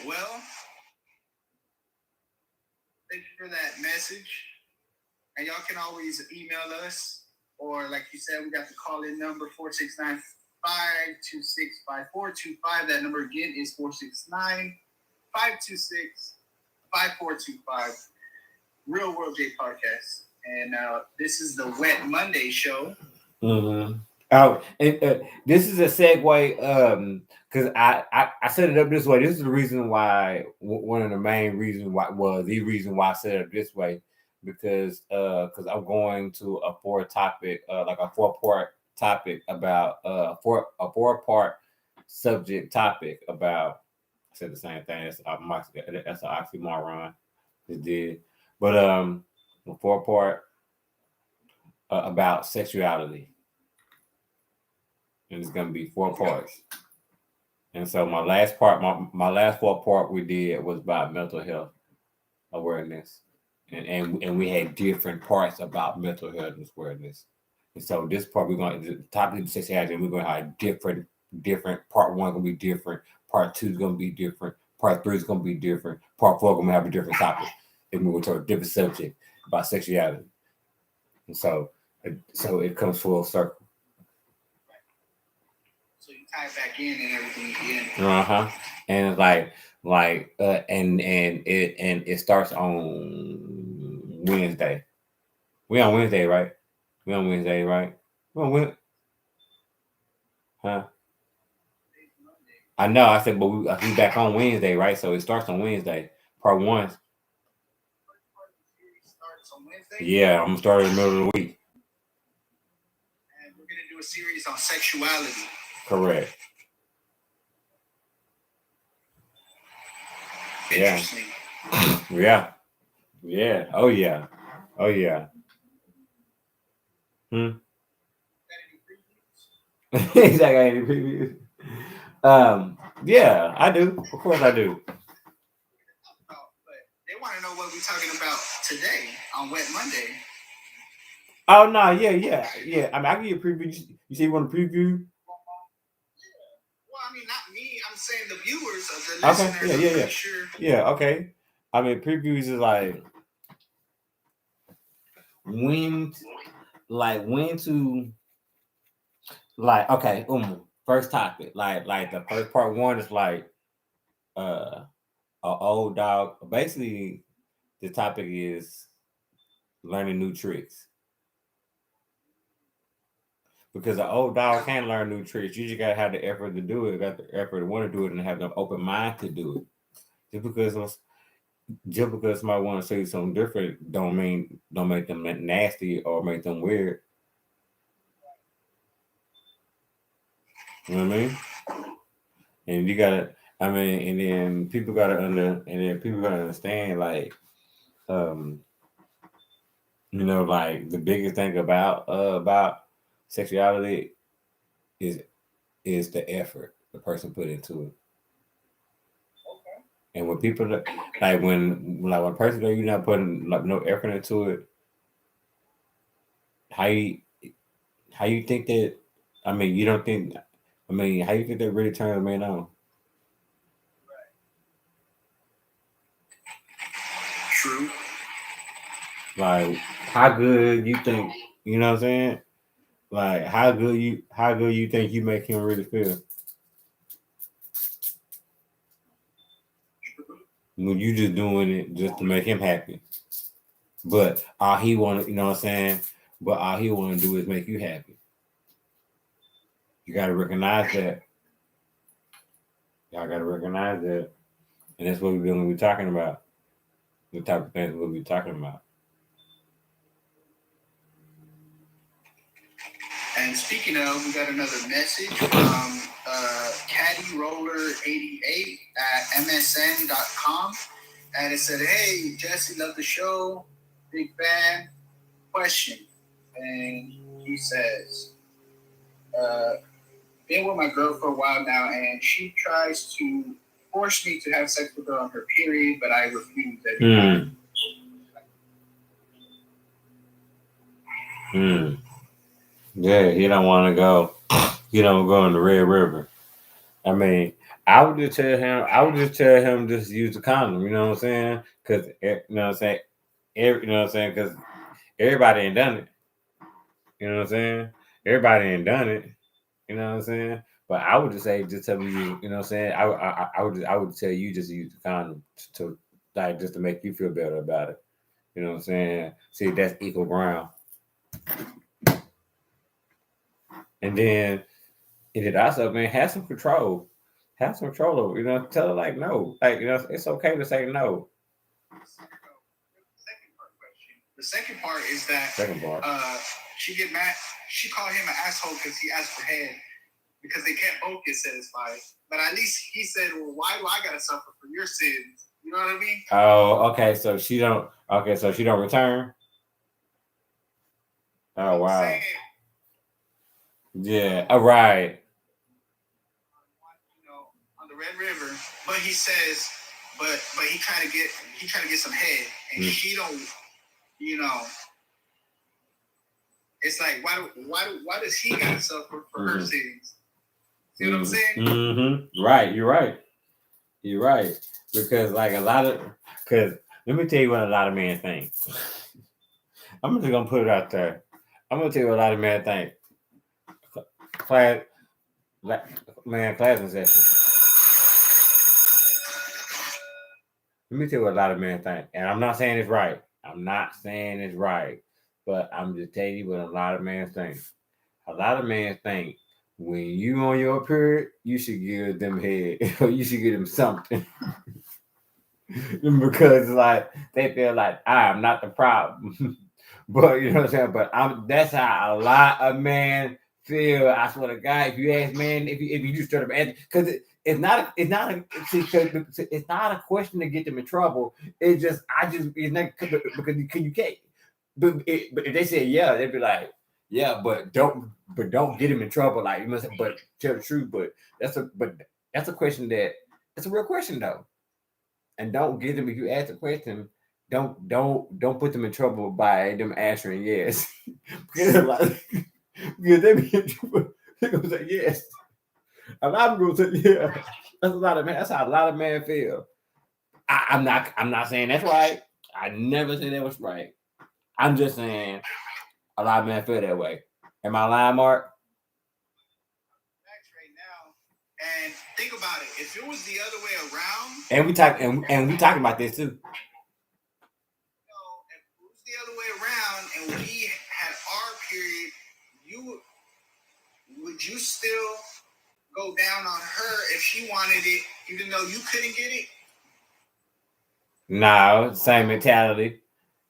Well, thank you for that message. And y'all can always email us, or like you said, we got the call-in number 469-526-5425. That number again is 469-526-5425. Real World J Podcast. And this is the Wet Monday show. Mm-hmm. Oh, and this is a segue. Because I set it up this way. This is the reason why. One of the main reasons why was the reason why I set it up this way, because I'm going to a like a 4-part topic about a 4-part subject topic about. I said the same thing. That's an oxymoron. It did, but a 4-part about sexuality. And it's gonna be 4 parts. And so my last 4-part we did was about mental health awareness, and we had different parts about mental health awareness. And so this part we're going to topic of sexuality, and we're going to have different. Part 1 gonna be different. Part 2 is gonna be different. Part 3 is gonna be different. Part 4 gonna have a different topic, and we will talk a different subject about sexuality. And so it comes full circle. So you tie it back in and everything again. And it's and it starts on Wednesday. We on Wednesday, right? We on Wednesday, right? We on Wednesday. Huh? I know. I said, but we back on Wednesday, right? So it starts on Wednesday. Part 1. Starts on Wednesday. Yeah, I'm gonna start in the middle of the week. And we're gonna do a series on sexuality. Correct. Interesting. Yeah. Yeah. Oh yeah. Oh yeah. Exactly. Any previews? Yeah, I do. Of course I do. But they want to know what we're talking about today on Wet Monday. Oh no, yeah. I mean, I can give you a preview. You say you want a preview? Well, I mean, not me. I'm saying the viewers of the Okay. listeners. Yeah. Sure. Yeah. Okay. I mean, previews is like when to okay. First topic, like the first part 1 is like a old dog. Basically, the topic is learning new tricks. Because an old dog can't learn new tricks. You just gotta have the effort to do it, got the effort to want to do it, and have the open mind to do it. Just because somebody want to say something different, don't make them nasty or make them weird. You know what I mean? And you gotta, and then people gotta understand, like, like the biggest thing about sexuality is the effort the person put into it. Okay. And when people when a person you're not putting like no effort into it, how you think that? I mean, you don't think. I mean, how you think that really turns a man on? True. Like, how good you think? You know what I'm saying? Like, how good you think you make him really feel? When you just doing it just to make him happy. But all he want to, you know what I'm saying? But all he want to do is make you happy. You got to recognize that. Y'all got to recognize that. And that's what we're going to be talking about. The type of things we'll be talking about. And speaking of, we got another message from CaddyRoller88 at MSN.com. And it said, hey, Jesse, love the show. Big fan. Question. And he says, been with my girl for a while now, and she tries to force me to have sex with her on her period, but I refuse every time. Yeah, he don't want to go. He don't go in the Red River. I mean, I would just tell him. I would just tell him just use the condom. You know what I'm saying? Because you know what I'm saying. You know what I'm saying? Because everybody ain't done it. You know what I'm saying? Everybody ain't done it. You know what I'm saying? But I would just say, just tell me, you know what I'm saying? I would tell you just to use the condom to like just to make you feel better about it. You know what I'm saying? See, that's equal ground. And then it also, man, have some control. Have some control over. You know, tell her like no. Like, you know, it's okay to say no. The second part is that Second part. she get mad. She called him an asshole because he asked for head because they can't both get satisfied. But at least he said, "Well, why do I gotta suffer for your sins?" You know what I mean? Oh, okay. So she don't. Okay, so she don't return. Oh wow. Saying, Yeah. All right. you know, on the Red River, but he says, but he trying to get some head, and she don't. You know, it's like why does he gotta suffer for her sins? See what I'm saying? Mm-hmm. Right. You're right. You're right. Because like a lot of, because let me tell you what a lot of men think. I'm just gonna put it out there. I'm gonna tell you what a lot of men think. Class, class session. Let me tell you what a lot of men think, and I'm not saying it's right. I'm not saying it's right, but I'm just telling you what a lot of men think. A lot of men think when you on your period, you should give them head, or you should give them something. Because like they feel like I'm not the problem. But you know what I'm saying? But that's how a lot of men feel. I swear to God, if you ask man, if you just straight up answer, because it's not it's not a question to get them in trouble. It's just it's not because you can't. But if they say yeah, they'd be like, yeah, but don't get him in trouble. Like you must, but tell the truth. But that's a question that's a real question though. And don't get them if you ask a question. Don't put them in trouble by them answering yes. because they be in trouble. They gonna say yes. A lot of people say yeah. That's a lot of man. That's how a lot of men feel. I'm not saying that's right. I never said that was right. I'm just saying a lot of men feel that way. Am I lying, Mark? Right now, and think about it. If it was the other way around, And we talking about this too. if it was the other way around, and we had our period, would you still go down on her if she wanted it, even though you couldn't get it? No, same mentality.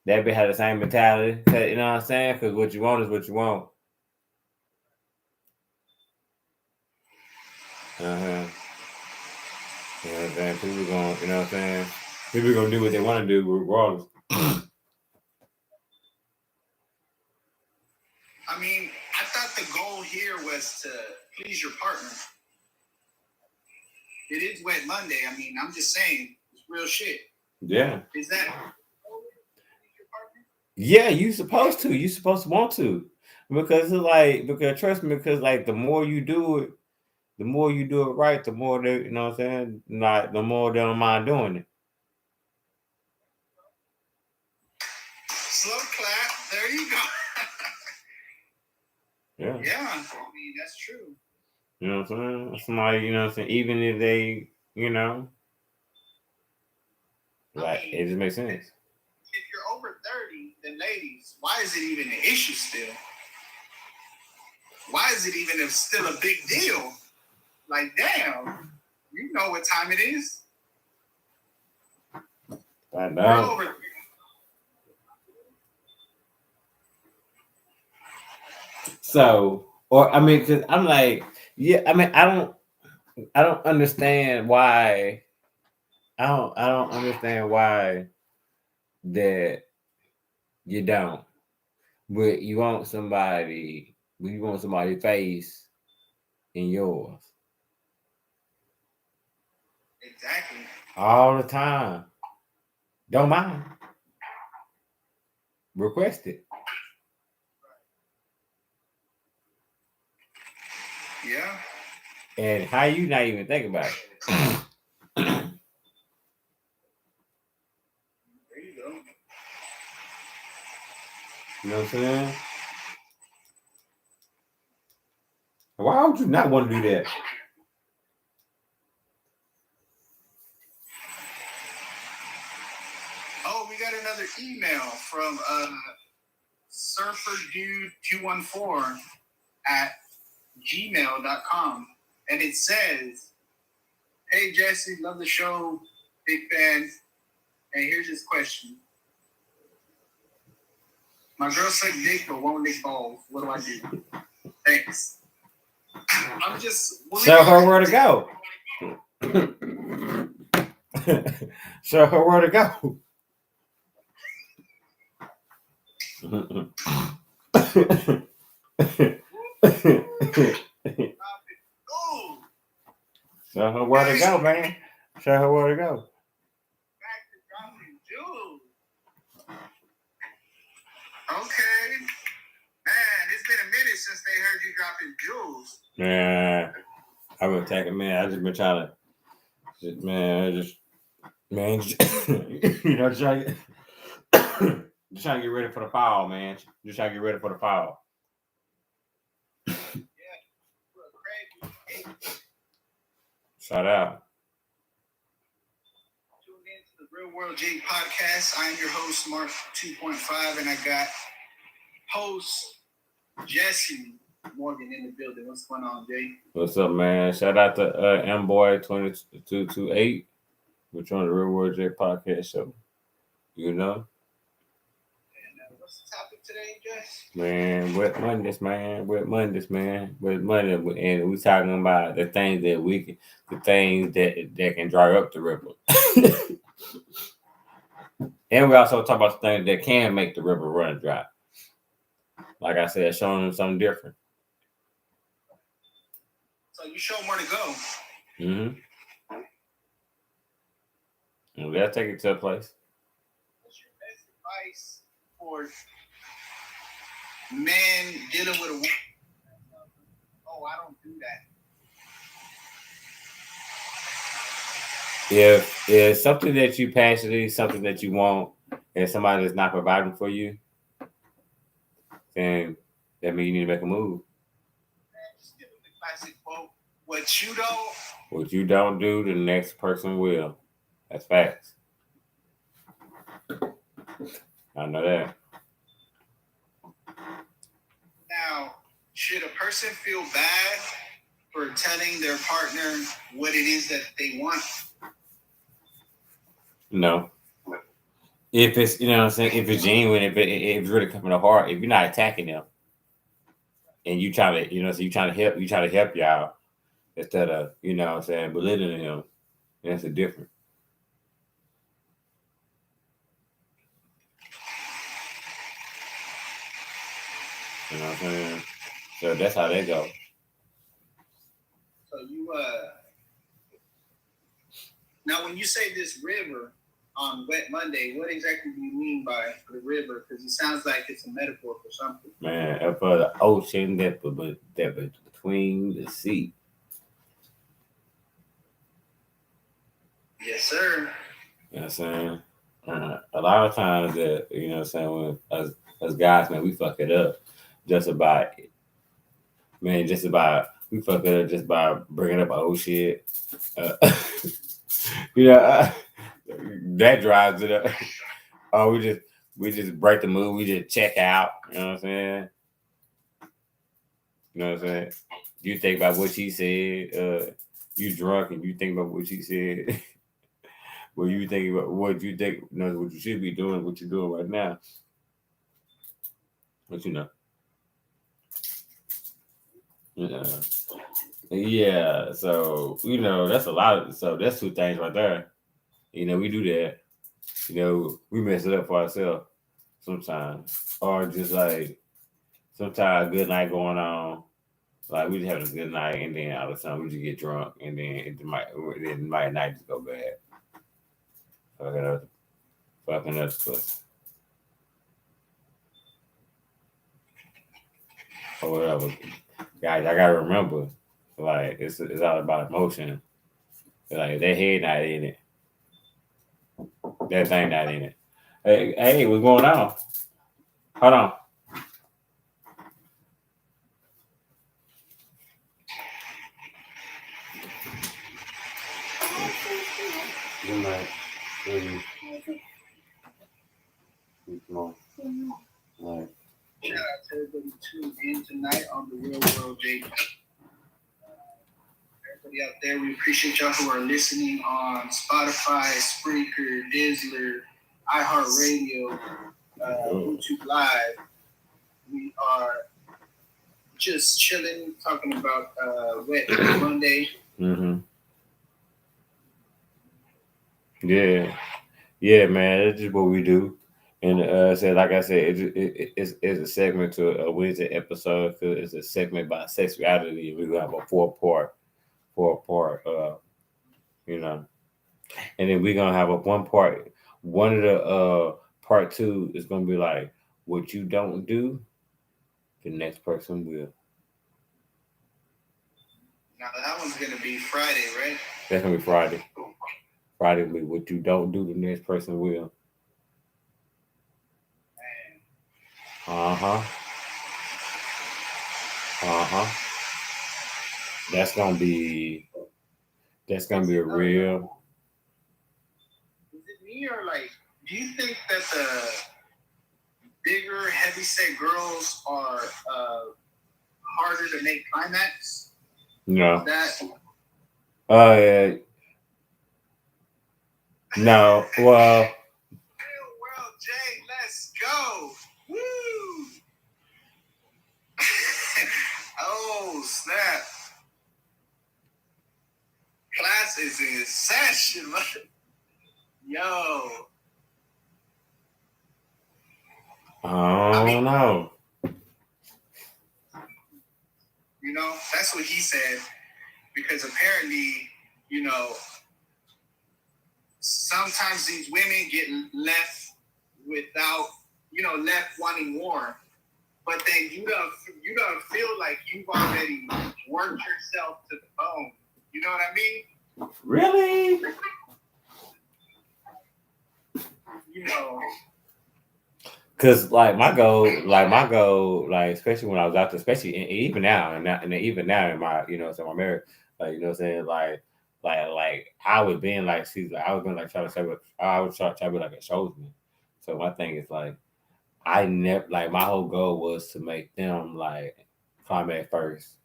That be had the same mentality. You know what I'm saying? Because what you want is what you want. You know what I'm saying? People gonna, you know what I'm saying? People gonna do what they want to do regardless. I mean, I thought the goal here was to please your partner. It is Wet Monday. I mean, I'm just saying, it's real shit. Yeah. Is that Yeah, you supposed to. You supposed to want to. Because it's like, because trust me, because like the more you do it right, the more they, you know what I'm saying? Like the more they don't mind doing it. slow clap? There you go. Yeah. Yeah, I mean, that's true. You know what I'm saying? Somebody, you know what I'm saying? Even if they, you know, like it just makes sense. If you're over 30, then ladies, why is it even an issue still? Why is it even still a big deal? Like, damn, you know what time it is. I know. So, or I mean, because I'm like, yeah, I mean, I don't understand why. I don't understand why that you don't. But you want somebody face in yours. Exactly. All the time. Don't mind. Request it. Yeah. And how you not even think about it? There you go. You know what I'm saying? Why would you not want to do that? Oh, we got another email from surferdude214 at gmail.com. And it says, "Hey Jesse, love the show, big fan. And here's his question. My girl suck dick but won't lick balls. What do I do? Thanks." I'm just Show her where to go. Show her where to go. Ooh, Show her where to go, man. Show her where to go. back to dropping jewels. Okay. Man, it's been a minute since they heard you dropping jewels. Man, I've been taking, man. I just been trying to, you know, trying to, just trying to get ready for the fall, man. Just trying to get ready for the fall. Shout out. Tune in to the Real World Jake podcast. I am your host, Mark 2.5, and I got host Jesse Morgan in the building. What's going on, Jay? What's up, man? Shout out to MBoy 2228, which on the Real World J podcast show. You know, And what's the topic today, Jess? man, Wet Mondays, man. Wet Mondays, man. Wet Monday, and we talking about the things that we can, the things that can dry up the river. And we also talk about the things that can make the river run dry. Like I said, showing them something different. So you show them where to go. Mm-hmm. And they'll take it to a place. What's your best advice for men dealing with a woman? Oh, I don't do that. If it's something that you passionately, something that you want, and somebody that's not providing for you, then that means you need to make a move. Just give them the classic quote. What you don't do, the next person will. That's facts. I know that. Now, should a person feel bad for telling their partner what it is that they want? No. If it's, you know what I'm saying, if it's genuine, if it's really coming to heart, if you're not attacking them, and you try to, you know, so you trying to help y'all instead of, you know what I'm saying, belittling them, that's a difference. You know what I'm saying? So that's how they go. So you now when you say this river on Wet Monday, what exactly do you mean by the river? Because it sounds like it's a metaphor for something. Man, for the ocean that between the sea. Yes, sir. You know what I'm saying? A lot of times that, you know what I'm saying, when as guys, man, we fuck it up just about, we fuck it up just by bringing up old shit. You know, that drives it up. Oh, we just break the mood. We just check out. You know what I'm saying? You know what I'm saying? You think about what she said. You drunk and you think about what she said. Well, you think about what you think, you know, what you should be doing, what you're doing right now. But you know. Yeah, so you know that's a lot of, so that's two things right there. You know, we do that. You know, we mess it up for ourselves sometimes. Or just like sometimes a good night going on. Like we just having a good night and then all of a sudden we just get drunk and then it might night just go bad. Fucking us puss. Or whatever. Guys, I gotta remember Like it's all about emotion. Like that head not in it. That thing not in it. Hey, what's going on? Hold on. Good night. Come on. Night. Shout out to everybody tuned in tonight on the Real World J. Everybody out there, we appreciate y'all who are listening on Spotify, Spreaker, Dizzler, iHeartRadio, YouTube Live. We are just chilling, talking about Wet Monday. Mm-hmm. Yeah, man. That's just what we do. And like I said, it's a segment to a Wednesday episode because it's a segment by sexuality. We're gonna have a four part, you know, and then we're gonna have a one part. One of the part two is gonna be like what you don't do, the next person will. Now that one's gonna be Friday, right? That's gonna be Friday. Friday will be what you don't do, the next person will. Uh-huh. That's gonna be a real. Is it me or like? Do you think that the bigger, heavyset girls are harder to make climax? No. That no. Well. Real World J, let's go! Woo! Oh snap! Class is in session, man. Yo. I don't know. You know, that's what he said. Because apparently, you know, sometimes these women get left without, you know, left wanting more. But then you don't feel like you've already worked yourself to the bone. You know what I mean? Really? You know. Cause my goal, especially when I was out there, especially even now, and even now in my, so my marriage, like, you know what I'm saying, like I was being like, I was being like trying to say, I was trying to be like a showsman. So my thing is like, I never like my whole goal was to make them like climax first,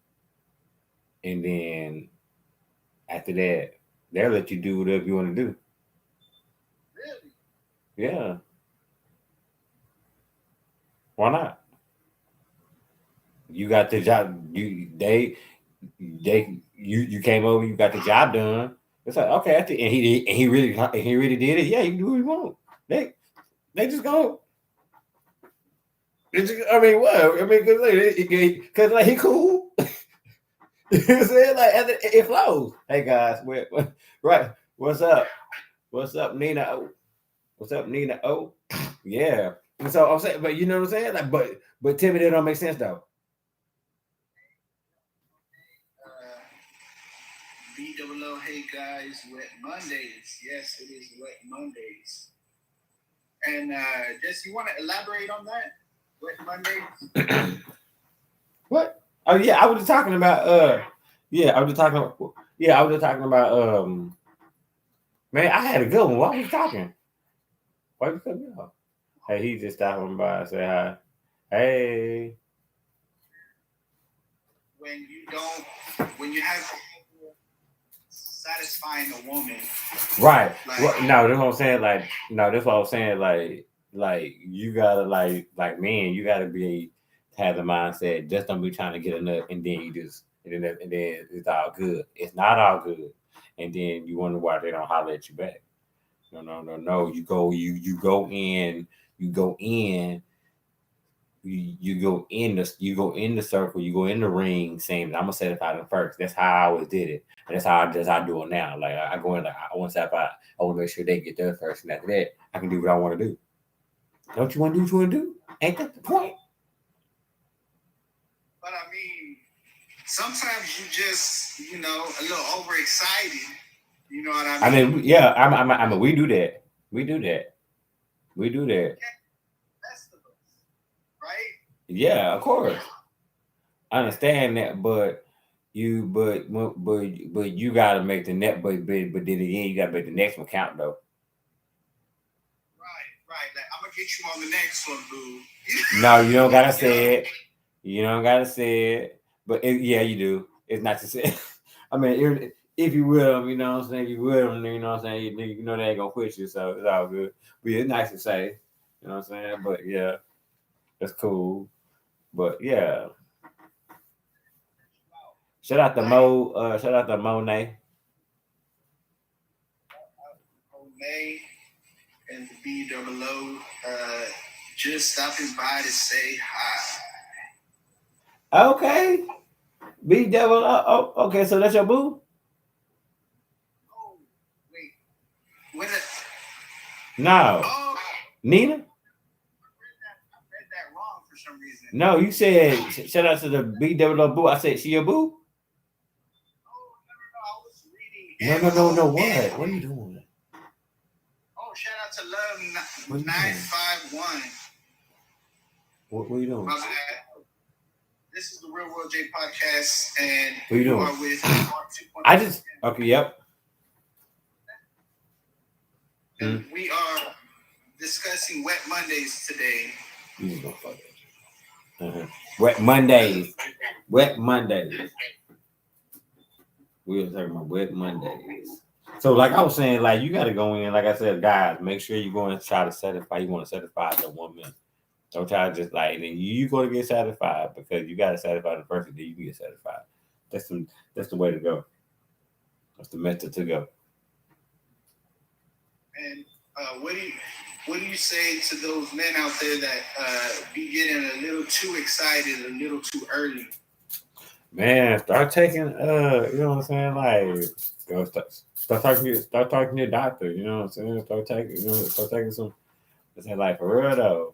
and then after that, they'll let you do whatever you want to do. Really? Yeah. Why not? You got the job. You came over. You got the job done. It's like okay, and he really did it. Yeah, you can do what you want. They just go. I mean, what? I mean, cause like he cool. You know what I'm saying? Like it flows. Hey guys, right? What's up? What's up, Nina O? What's up, Nina O? Yeah. And so I'm saying, but you know what I'm saying? Like, but tell me that don't make sense though. BWO, hey guys, Wet Mondays. Yes, it is Wet Mondays. And Jess, you want to elaborate on that? Wet Mondays? What? Oh yeah, I was just talking about I was just talking about man, I had a good one. Why was you talking? Why you cut me off? Hey, he just stopping by and say hi. Hey. When you have satisfying a woman. Right. No, that's what I'm saying. Like, no, that's what I was saying. Like you gotta like man, you gotta have the mindset. Just don't be trying to get enough, and then and then it's all good. It's not all good, and then you wonder why they don't holler at you back. No. You go in. You go in the circle, you go in the ring saying, I'm gonna satisfy them first. That's how I always did it. And that's how I do it now. Like I go in like I want to satisfy, I want to make sure they get there first, and after that, I can do what I want to do. Don't you want to do what you want to do? Ain't that the point? But I mean, sometimes you just, a little overexcited. You know what I mean? I mean, yeah, I mean, we do that. We do that. We do that. Festivals, right? Yeah, of course. I understand that, but you gotta make the net, but then again, you gotta make the next one count though. Right. Like, I'm gonna get you on the next one, boo. No, you don't gotta say it. You don't gotta say it, but yeah, you do. It's not to say. I mean, if you will, you know what I'm saying. If you will, you know what I'm saying. You know they ain't gonna quit you, so it's all good. But yeah, it's nice to say, you know what I'm saying. But yeah, that's cool. But yeah, shout out to Mo. Shout out to Monet. Monet and the B-double-O, just stopping by to say hi. Okay, B Devil. Oh, okay. So that's your boo. Oh, wait. What? No, Oh, Nina. I read that wrong for some reason. No, you said shout out to the B Devil Boo. I said she your boo. Oh, I was reading. No. What? What are you doing? Oh, shout out to Love What are you 951. What are you doing? My bad. This is the Real World J podcast, and What you doing? are with Mark 2.0. I just okay. Yep. And we are discussing Wet Mondays today. You just gonna fuck it. Wet Mondays. Wet Mondays. We were talking about Wet Mondays. So, like I was saying, like you got to go in. Like I said, guys, make sure you go and try to satisfy. You want to satisfy that 1 minute. Don't try to just like, and then you going to get satisfied because you got to satisfy the person that you can get satisfied. That's the way to go. That's the method to go. And what do you say to those men out there that be getting a little too excited, a little too early? Man, start taking you know what I'm saying? Like go start talking to your doctor, you know what I'm saying? Start taking some saying like for real though.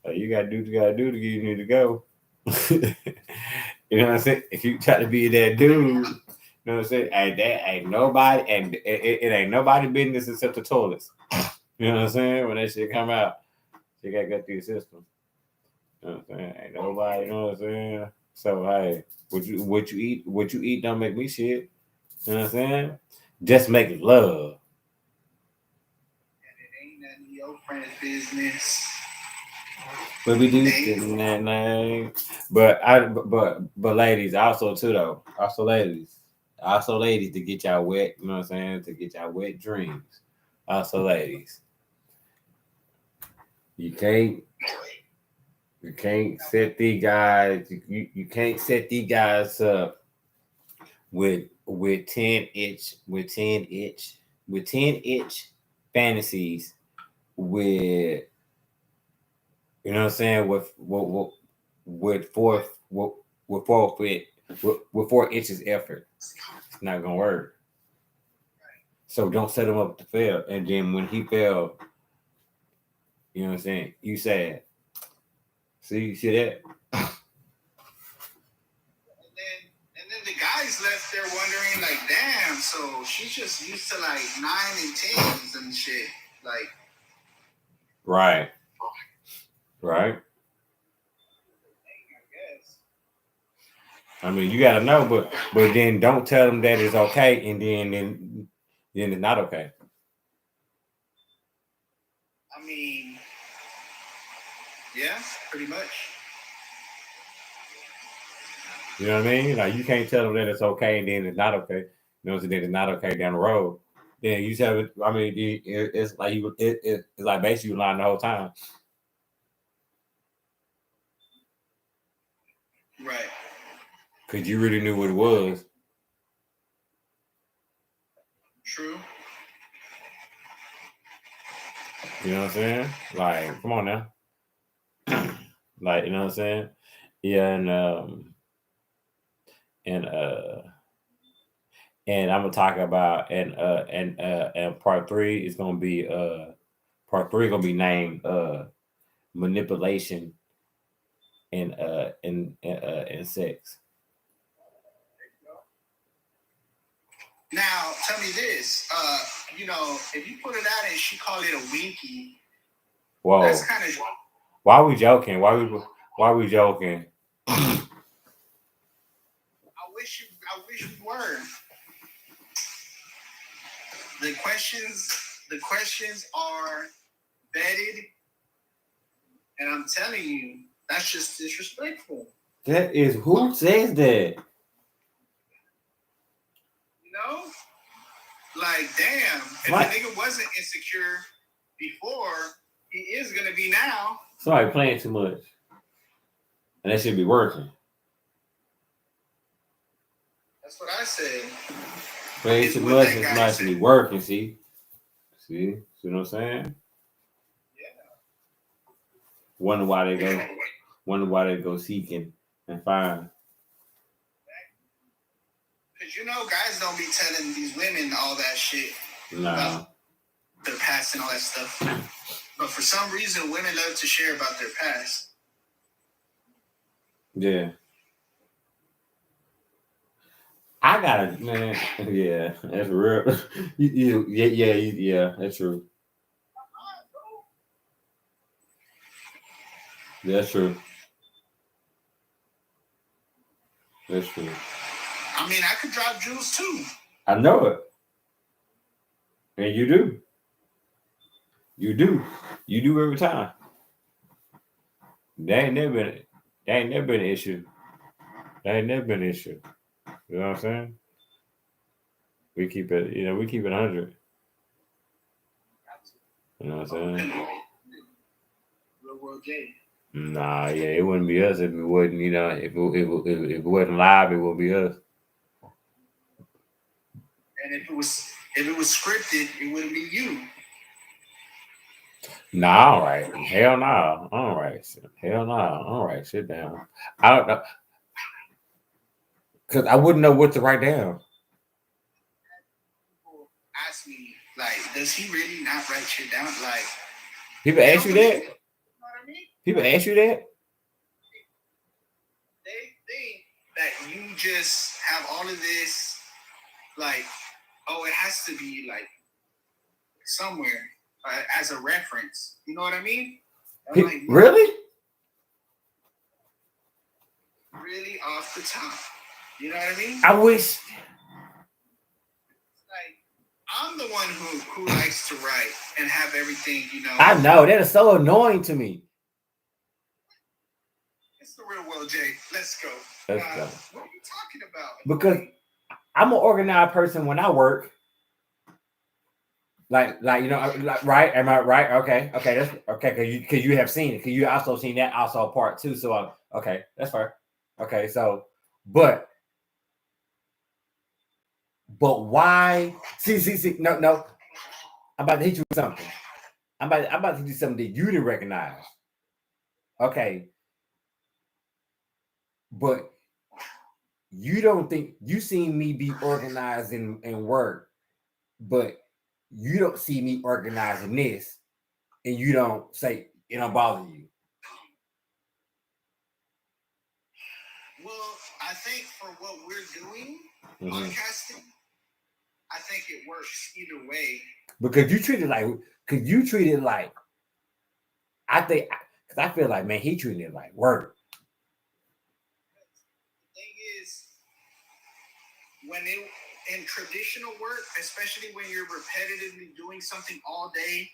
Like you gotta do what you gotta do to get you need to go. You know what I'm saying? If you try to be that dude, you know what I'm saying? That ain't nobody, and it ain't nobody business except the toilets. You know what I'm saying? When that shit come out, you gotta go through your system. You know what I'm saying? Ain't nobody, you know what I'm saying? So hey, what you eat don't make me shit. You know what I'm saying? Just make love. And it ain't none of your friend's business. But we do in that name. But ladies also too though. Also ladies to get y'all wet, you know what I'm saying? To get y'all wet dreams. Also ladies. You can't set these guys you can't set these guys up with 10-inch fantasies with you know what I'm saying with 4 inches effort. It's not gonna work. So don't set him up to fail. And then when he fail, you know what I'm saying? You sad. See that? And then the guys left there wondering, like, damn, so she's just used to like 9 and 10s and shit. Like, Right. I guess. I mean, you gotta know, but then don't tell them that it's okay, and then it's not okay. I mean, yeah, pretty much. You know what I mean? Like you can't tell them that it's okay, and then it's not okay. You know, so then it's not okay down the road. Then you tell it. I mean, it's like it's like basically you lying the whole time. Right. Because you really knew what it was. True. You know what I'm saying? Like, come on now. Like, you know what I'm saying? Yeah, and I'm gonna talk about and part 3 is gonna be named manipulation and sex. Now, tell me this. You know, if you put it out and she called it a winky, Whoa. that's kind of. Why are we joking? Why are we joking? I wish we were. The questions are vetted, and I'm telling you, that's just disrespectful. That is who says that? You know? Like, damn, if Right. the nigga wasn't insecure before, he is gonna be now. Somebody playing too much. And that should be working. That's what I said. Playing It's too what much that is guy not said. to be working, see? See what I'm saying? Yeah. Wonder why they go seeking and find. Because you know, guys don't be telling these women all that shit Nah. about their past and all that stuff. But for some reason, women love to share about their past. Yeah. I gotta, man. Yeah, that's real. Yeah, that's true. That's true. That's true. I mean, I could drop jewels too. I know it. And you do. You do. You do every time. That ain't never been an issue. That ain't never been an issue. You know what I'm saying? We keep it 100. You know what I'm saying? Real world J. Nah, yeah, it wouldn't be us if it wasn't, if it wasn't live, it would be us. And if it was scripted, it wouldn't be you. Nah, all right. Hell no. All right. Hell no. All right. Sit down. I don't know. Because I wouldn't know what to write down. People ask me, like, does he really not write shit down? Like, People ask you that? you know what I mean? People ask you that? They think that you just have all of this, like, oh, it has to be, like, somewhere as a reference. You know what I mean? I'm like, Really? Really off the top. You know what I mean? I wish. Like, I'm the one who likes to write and have everything, I know. That is so annoying to me. It's the real world, Jay. Let's go. Let's go. What are you talking about? Because I'm an organized person when I work. Like right? Am I right? Okay, that's okay. Because you have seen it. Because you also seen that also part two. So okay, that's fair. Okay, so but why? See. No. I'm about to hit you with something. I'm about to do something that you didn't recognize. Okay, but you don't think you seen me be organized and work, but you don't see me organizing this, and you don't say it don't bother you. Well, I think for what we're doing, podcasting, I think it works either way. Because you treat it like, I think, because I feel like, man, he treated it like work. The thing is, in traditional work, especially when you're repetitively doing something all day,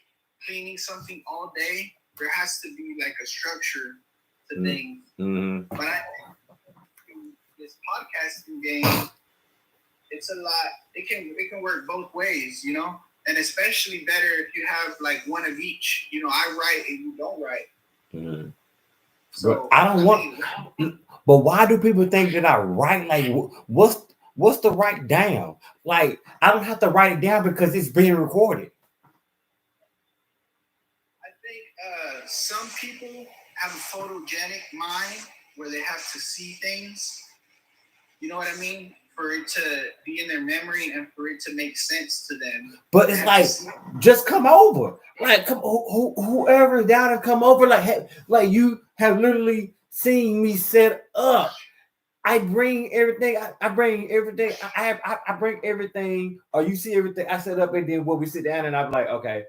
cleaning something all day, there has to be like a structure to things. Mm-hmm. But I think this podcasting game, it's a lot. It can work both ways, and especially better if you have like one of each. I write and you don't write. Mm-hmm. So but I don't want. But why do people think that I write? Like, what's the write down? Like, I don't have to write it down because it's being recorded. I think some people have a photogenic mind where they have to see things. You know what I mean? For it to be in their memory and for it to make sense to them. But it's like, just come over. Like, whoever is down and come over. Like you have literally seen me set up. I bring everything. I bring everything. I bring everything. Or you see everything I set up, and then we sit down, and I'm like, okay,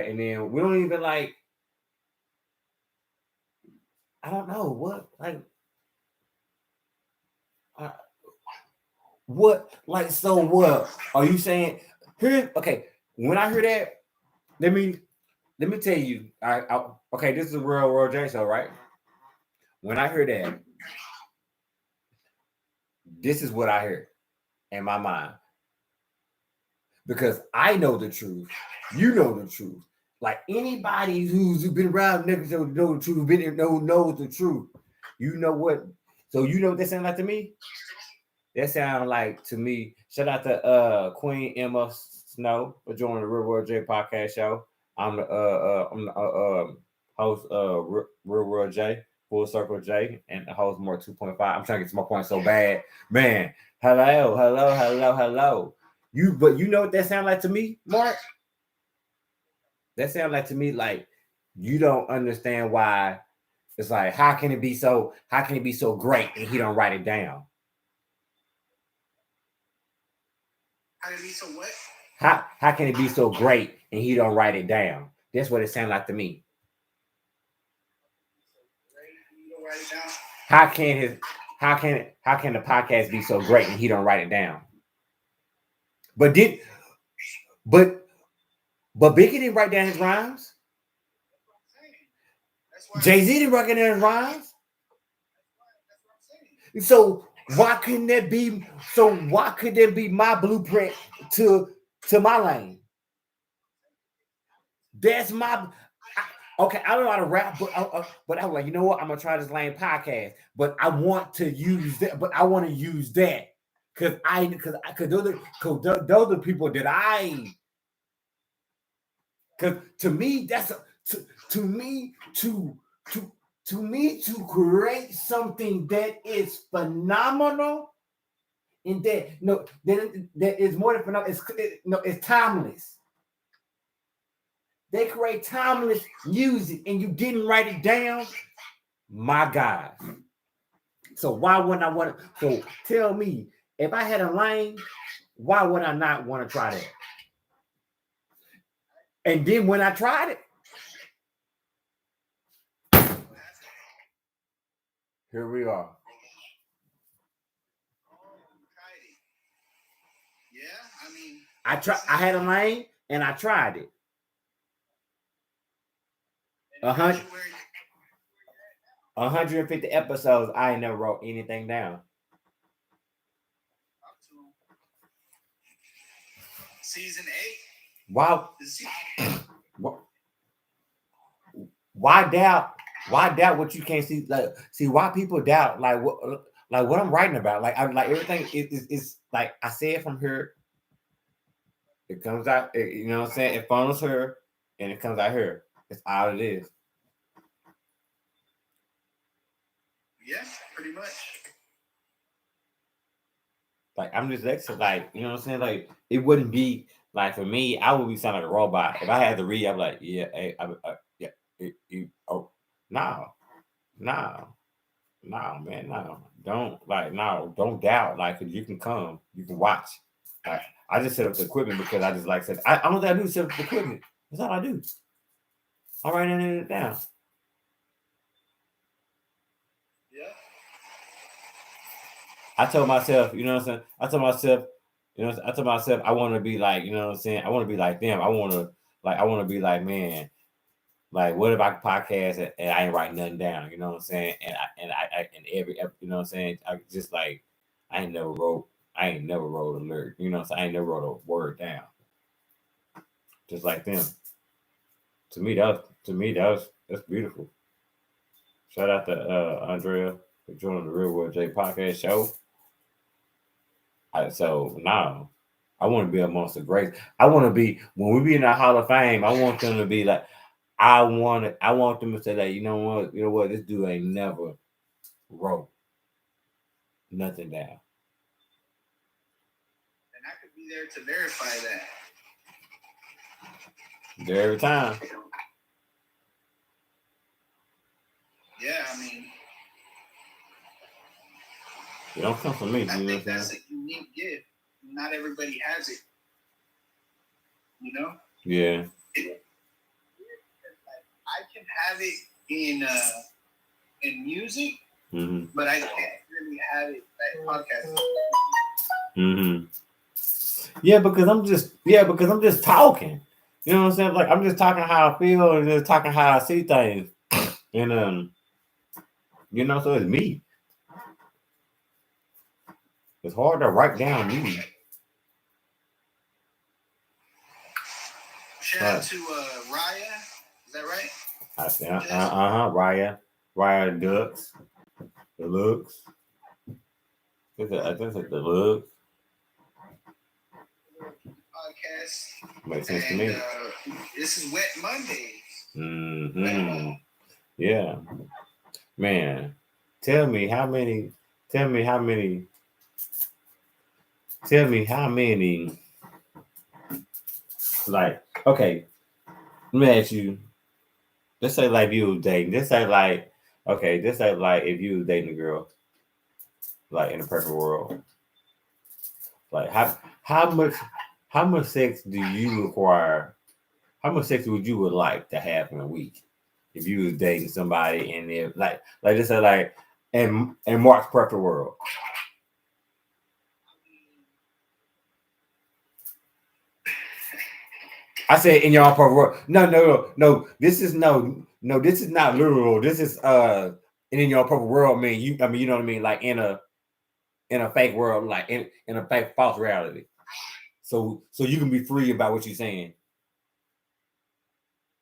and then we don't even like. I don't know what like. What like so? What are you saying? Here, okay. When I hear that, let me tell you. Okay. This is a real World J show, right? When I hear that, this is what I hear in my mind because I know the truth. You know the truth. Like anybody who's been around niggas know the truth, knows the truth. You know what? So you know what that sound like to me? That sound like to me. Shout out to Queen Emma Snow for joining the Real World J podcast show. I'm the host Real World J, Full Circle J, and the host more 2.5. I'm trying to get to my point so bad, man. Hello. But you know what that sound like to me, Mark? That sound like to me like you don't understand why. It's like how can it be so great and he don't write it down? How can it be so what? How can it be so great and he don't write it down? That's what it sounds like to me. How can the podcast be so great and he don't write it down? But Biggie didn't write down his rhymes. Jay-Z didn't write down his rhymes. So why couldn't that be? So why could there be my blueprint to my lane? That's my. Okay, I don't know how to rap, but I was like, you know what? I'm gonna try this lane podcast, but I want to use that. But I want to use that because those are people that I. Because to me, that's to me to create something that is phenomenal, and that is more than phenomenal. It's timeless. They create timeless music, and you didn't write it down. My God. So why wouldn't I want to? So tell me, if I had a lane, why would I not want to try that? And then when I tried it, here we are. Yeah, I mean, I had a lane and I tried it. 150 episodes. I ain't never wrote anything down. Season 8. Wow. Why doubt? Why doubt what you can't see? Like, see why people doubt like what I'm writing about. Like I like everything is like I say it from here. It comes out. You know what I'm saying? It funnels her, and it comes out here. It's all it is. Yeah, pretty much. Like I'm just like you know what I'm saying. Like it wouldn't be like for me. I would be sounding like a robot if I had to read. I'm like, yeah, hey, no, man, no, don't doubt. Like, you can come, you can watch. Like, I just set up the equipment because I just like said, I don't think I do set up the equipment. That's all I do. I write it down. Yeah. I told myself, you know what I'm saying. I told myself, I want to be like, you know what I'm saying. I want to be like them. I want to be like, man. Like, what if I podcast and I ain't write nothing down? You know what I'm saying? And every, you know what I'm saying? I just like, I ain't never wrote a lyric. You know what I'm saying? I ain't never wrote a word down. Just like them. To me, that's beautiful. Shout out to Andrea for joining the Real World J podcast show. I want to be amongst the greats. I want to be, when we be in the Hall of Fame, I want them to be like, I want them to say that, you know what, this dude ain't never wrote nothing down. And I could be there to verify that. There every time. Yeah, I mean, It don't come from me. I You know think what I'm that's saying? a unique gift. Not everybody has it. You know, Yeah. I can have it in music, Mm-hmm. but I can't really have it like podcast. Mm-hmm. Yeah, because I'm just talking. You know what I'm saying? Like I'm just talking how I feel and just talking how I see things. And so it's me. It's hard to write down me. Shout out to Raya. Is that right? I said, Raya Ducks, the looks. I think it's the looks. Podcast. Makes sense to And me. this is Wet Mondays. Mm-hmm. Yeah, man. Tell me how many. Like, okay, let me ask you. Let's say like you was dating. Let's say like if you was dating a girl, like in a perfect world, like how much sex do you require? How much sex would you like to have in a week if you was dating somebody and if like let's say like in Mark's perfect world? I said in your perfect world. No. This is This is not literal. This is in your perfect world. You know what I mean. Like in a fake world, like in a fake false reality. So you can be free about what you're saying.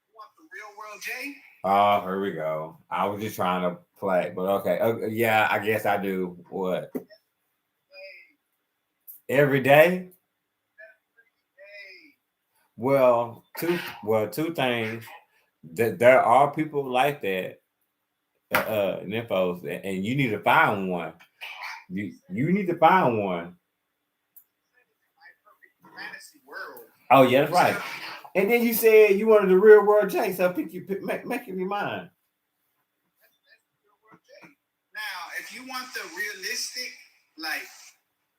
You want the real world, Jay? Oh, here we go. I was just trying to play, but okay. Yeah, I guess I do. What? Every day? Well, two things. There are people like that, nymphos, and you need to find one. You need to find one. Fantasy world. Oh yeah, that's right. And then you said you wanted the real world Jay, so make it be mine. Now, if you want the realistic, like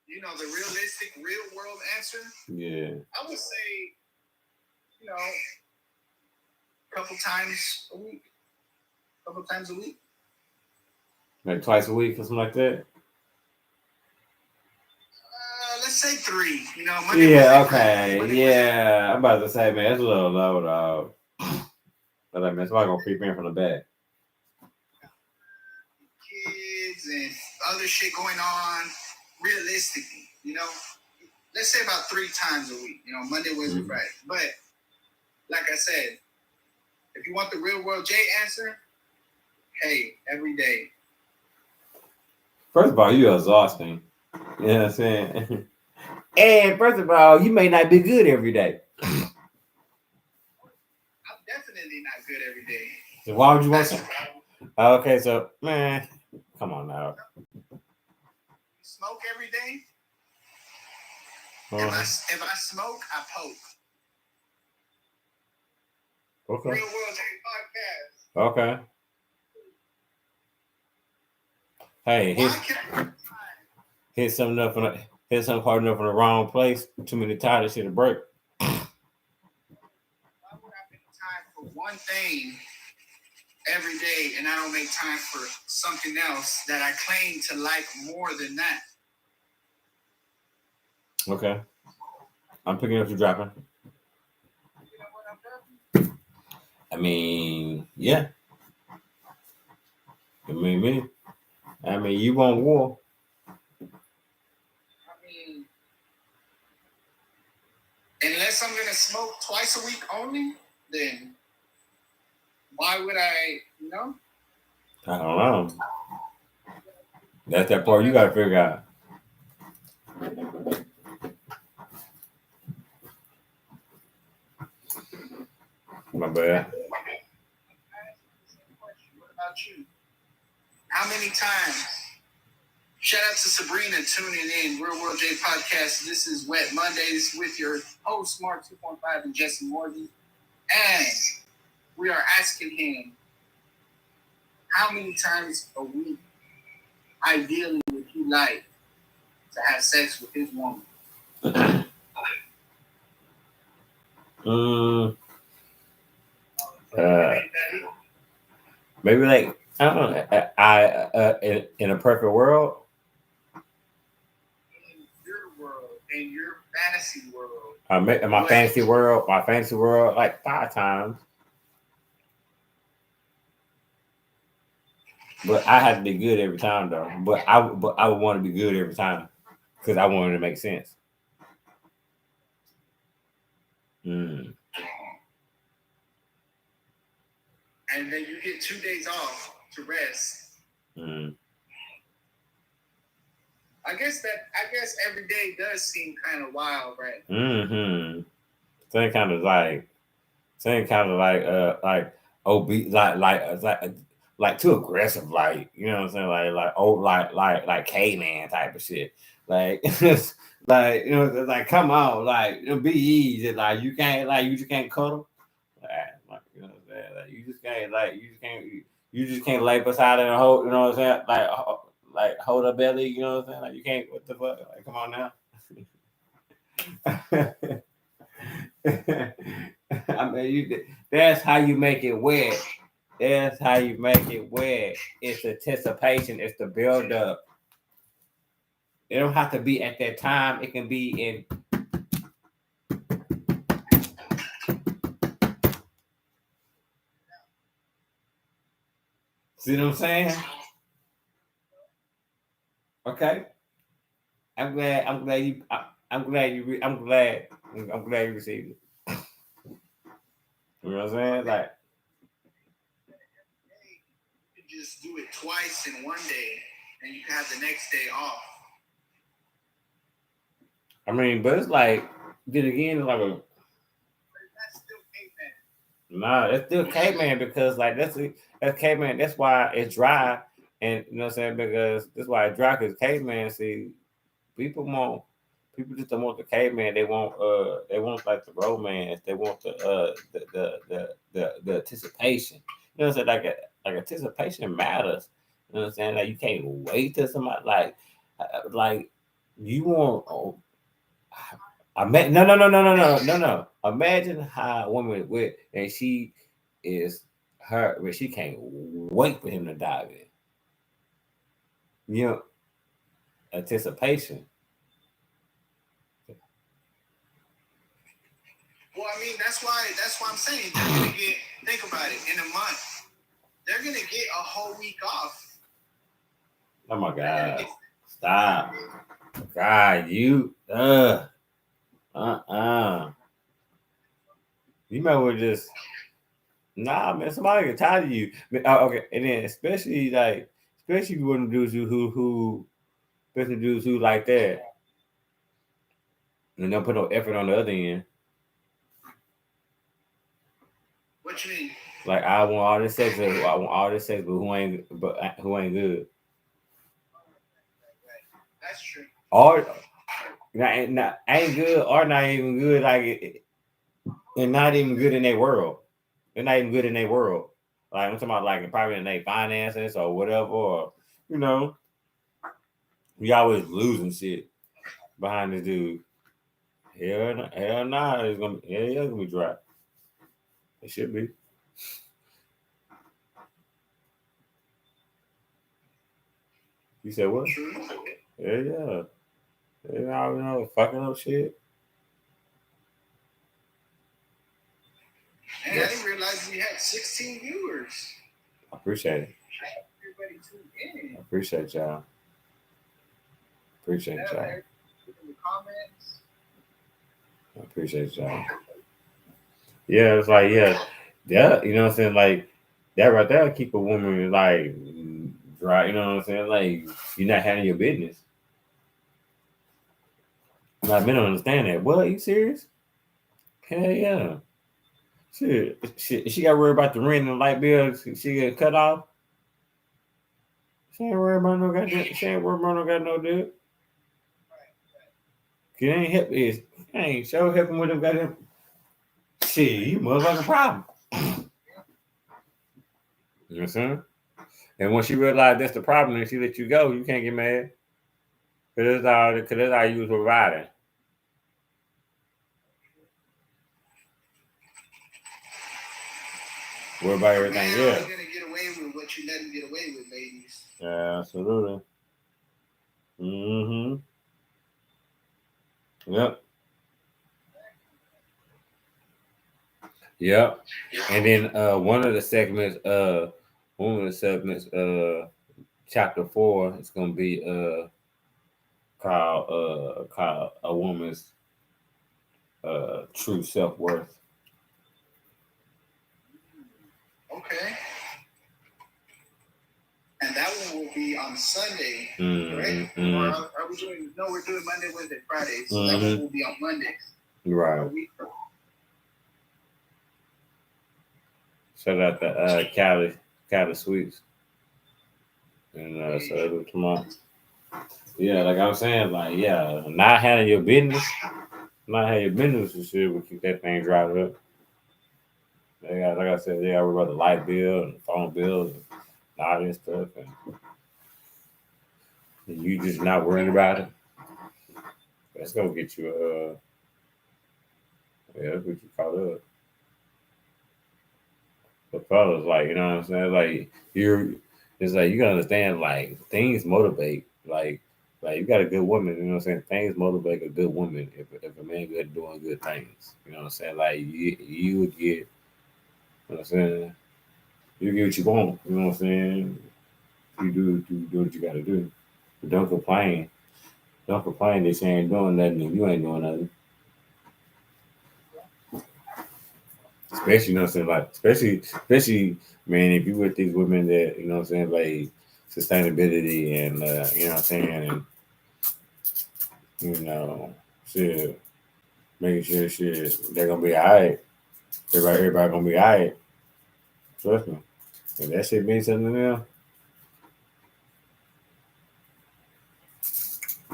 the realistic real world answer, yeah, I would say, a couple times a week. like twice a week or something like that. Let's say 3. Monday, Yeah, okay, yeah. I'm about to say, man, it's a little low, dog. But like, man, somebody gonna creep in from the back. Kids and other shit going on. Realistically, let's say about 3 times a week. Monday, Wednesday, Friday. But like I said, if you want the real world J answer, hey, every day. First of all, you're exhausting. You know what I'm saying? And first of all, you may not be good every day. I'm definitely not good every day. So why would you want to? Okay, so man, come on now. You smoke every day? Uh-huh. If I smoke, I poke. Okay. Real World J Podcast. Okay. Hey, hit something hard enough in the wrong place. Too many tires shit to break. Why would I make time for one thing every day and I don't make time for something else that I claim to like more than that? Okay. I'm picking up your dropping. You know what I'm doing? I mean, yeah. I mean, me. I mean, you want war. Unless I'm going to smoke twice a week only, then why would I, I don't know. That's that part you got to figure out. My bad. What about you? How many times? Shout out to Sabrina tuning in. Real World J Podcast. This is Wet Mondays with your host, Mark 2.5 and Jesse Morgan. And we are asking him how many times a week ideally would he life to have sex with his woman? Maybe like I don't know. In a perfect world, In your world, in your fantasy world. in my fantasy world, like 5 times. But I have to be good every time, though. But I would want to be good every time because I want it to make sense. And then you get 2 days off to rest. I guess every day does seem kind of wild, right? Same kind of like obese, like too aggressive, like you know what I'm saying, like caveman type of shit, like like you know, like come on, like be easy, like you just can't cuddle, like you know what I'm saying, like you just can't lay beside it and hold, you know what I'm saying, like hold a belly, you know what I'm saying, like you can't, what the fuck, like come on now. I mean, that's how you make it wet. That's how you make it wet. It's anticipation. It's the build up. It don't have to be at that time. It can be in. See what I'm saying? Okay. I'm glad you received it. You know what I'm saying? Like, you can just do it twice in one day, and you can have the next day off. I mean, but it's like, then again, it's like a. That's still caveman. Nah, it's still caveman because like that's caveman. That's why it's dry, and you know what I'm saying, because that's why it's dry, because caveman. See, people just don't want the caveman. They want like the romance. They want the anticipation. You know what I'm saying? Like anticipation matters. You know what I'm saying? Like you can't wait till somebody like you want. Oh, no. Imagine how a woman with and she is her where she can't wait for him to dive in. You know, anticipation. Well, I mean, that's why I'm saying they're gonna get. Think about it. In a month, they're gonna get a whole week off. Oh my God! Stop! God, you You might well just man. Somebody get tired of you. Okay, and then especially you want to do who especially dudes who like that, and don't put no effort on the other end. What you mean? Like I want all this sex, but who ain't good. That's true. Or ain't good or not even good, like and not even good in their world. They're not even good in their world. Like I'm talking about like probably in their finances or whatever, or you know, we always losing shit behind this dude. Hell nah, it's gonna be dry. It should be. You said what? Yeah. You know, fucking up shit. Hey, I didn't realize we had 16 viewers. I appreciate it. Everybody tuned in. I appreciate y'all. Appreciate y'all. In the comments. I appreciate y'all. Yeah, it's like, yeah, you know what I'm saying? Like, that right there keep a woman, like, dry, you know what I'm saying? Like, you're not handling your business. Like, men don't understand that. What? Are you serious? Hell yeah. Shit. She got worried about the rent and the light bill. She get cut off. She ain't worried about no goddamn dude. It ain't help is ain't show helping with them goddamn shit. You motherfucking problem. You know what I'm saying? And when she realized that's the problem and she let you go, you can't get mad. Cause that's all you was providing. What about everything Man, else? you're gonna get away with what you let him get away with, ladies. Yeah, absolutely. Mm-hmm. Yep. Yep. And then one of the segments, chapter 4 is gonna be called a woman's true self worth. Okay. And that one will be on Sunday, correct? Mm-hmm. Or are we doing? No, we're doing Monday, Wednesday, Friday. So that one will be on Mondays. Right. A week from. Shout out to Cali Sweets. And so it'll come on. Yeah, like I'm saying, like, yeah, not handling your business, and shit will keep that thing dried up. They got, like I said, they got to worry about the light bill and the phone bill and all this stuff, and you just not worrying about it. That's gonna get you that's what you call up. But fellas, like, you know what I'm saying? Like it's like you gotta understand, like, things motivate. Like you got a good woman, you know what I'm saying? Things motivate a good woman if a man good doing good things. You know what I'm saying? Like you would get, you know what I'm saying? You get what you want, you know what I'm saying? You do what you gotta do. But don't complain. Don't complain that she ain't doing nothing and you ain't doing nothing. Especially, you know what I'm saying, like, especially, man, if you with these women that, you know what I'm saying, like sustainability and you know what I'm saying, and you know, shit, making sure shit they're gonna be alright. Everybody gonna be alright. Trust me. If that shit means something else,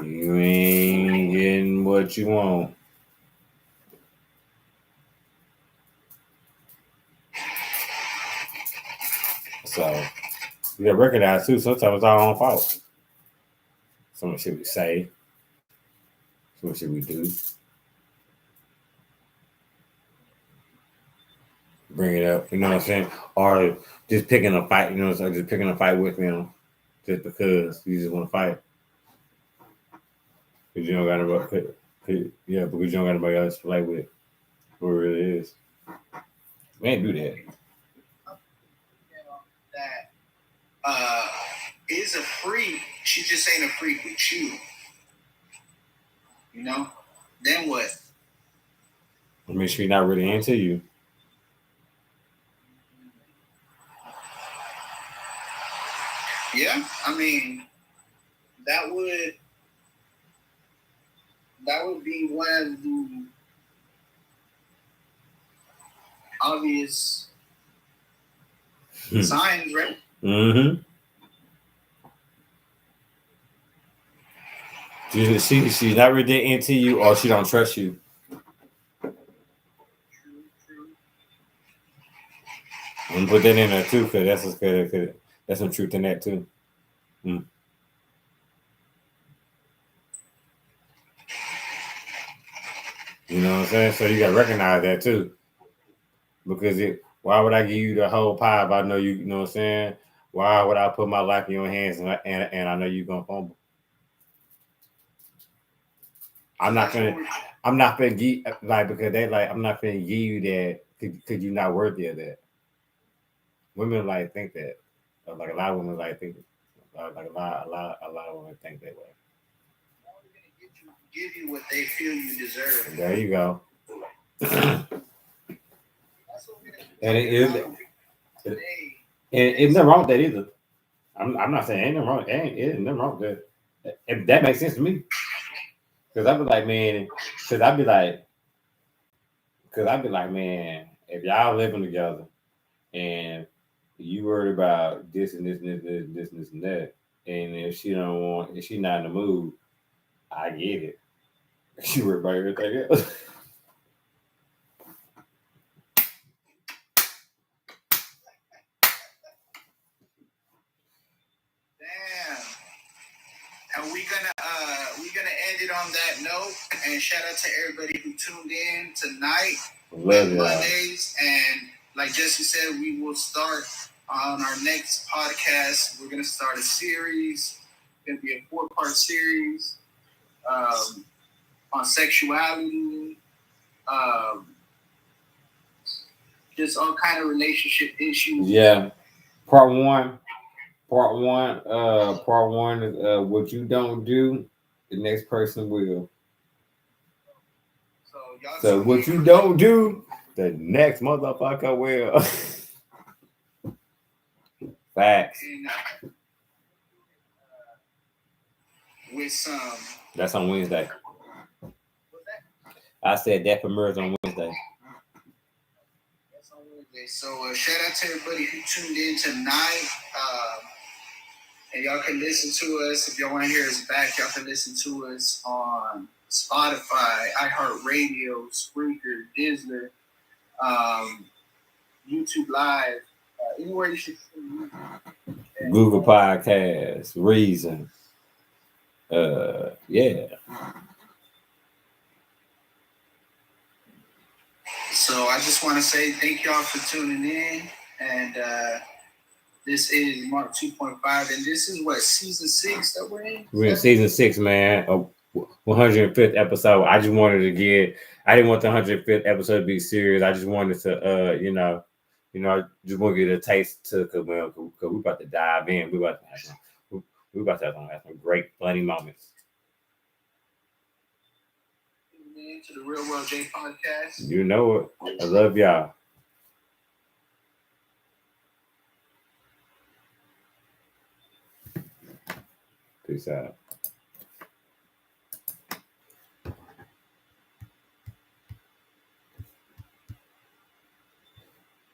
you ain't getting what you want. So you gotta recognize too, sometimes it's our own fault. Some shit we say, some shit we do. Bring it up, you know what I'm saying? Or just picking a fight, you know what I'm saying? Just picking a fight with them just because you just want to fight. Because you don't got nobody, yeah, because you don't got nobody else to play with who it really is. Man, do that. You know, that is a freak. She just ain't a freak with you. You know? Then what? I mean, she's not really into you. Yeah, I mean, that would be one of the obvious signs, right? Mm-hmm. She's not really into you, or she don't trust you. True. I'm gonna put that in there too, because that's some truth in that too. Mm. You know what I'm saying? So you gotta recognize that too. Because why would I give you the whole pie if I know you know what I'm saying? Why would I put my life in your hands and I know you're gonna fumble? I'm not gonna give, like, because they like, I'm not gonna give you that because you're not worthy of that. Women like think that. Like a lot of women like think, like a lot of women think that way. Give you what they feel you deserve. There you go. And it is, and it's nothing wrong with that either. I'm not saying ain't nothing wrong. Ain't nothing wrong with that. If that makes sense to me, because I'd be like, man, man, if y'all living together and you worried about this and this and this and that, and if she don't want, if she not in the mood, I get it. She worried about everything else. Damn. Are we gonna we're gonna end it on that note. And shout out to everybody who tuned in tonight. Love y'all. Mondays, and like Jesse said, we will start on our next podcast. We're gonna start a series. It's gonna be a 4-part series on sexuality, just all kind of relationship issues. Yeah. Part one is what you don't do, the next person will. So what you don't do, the next motherfucker will. Facts. And, with some. That's on Wednesday. What's that? I said that premieres on Wednesday. That's on Wednesday. So shout out to everybody who tuned in tonight. And y'all can listen to us. If y'all want to hear us back, y'all can listen to us on Spotify, iHeartRadio, Spreaker, Dizzler, YouTube Live, anywhere you should see. Google Podcasts, Reason. Yeah. So I just want to say thank y'all for tuning in. And this is Mark 2.5. And this is what, season 6 that we're in? We're in season 6, man. 105th episode. I didn't want the 105th episode to be serious. I just wanted to, just want to get a taste to, because we're about to dive in. We're about to have some great, funny moments. To the Real World J podcast. You know it. I love y'all. Peace out.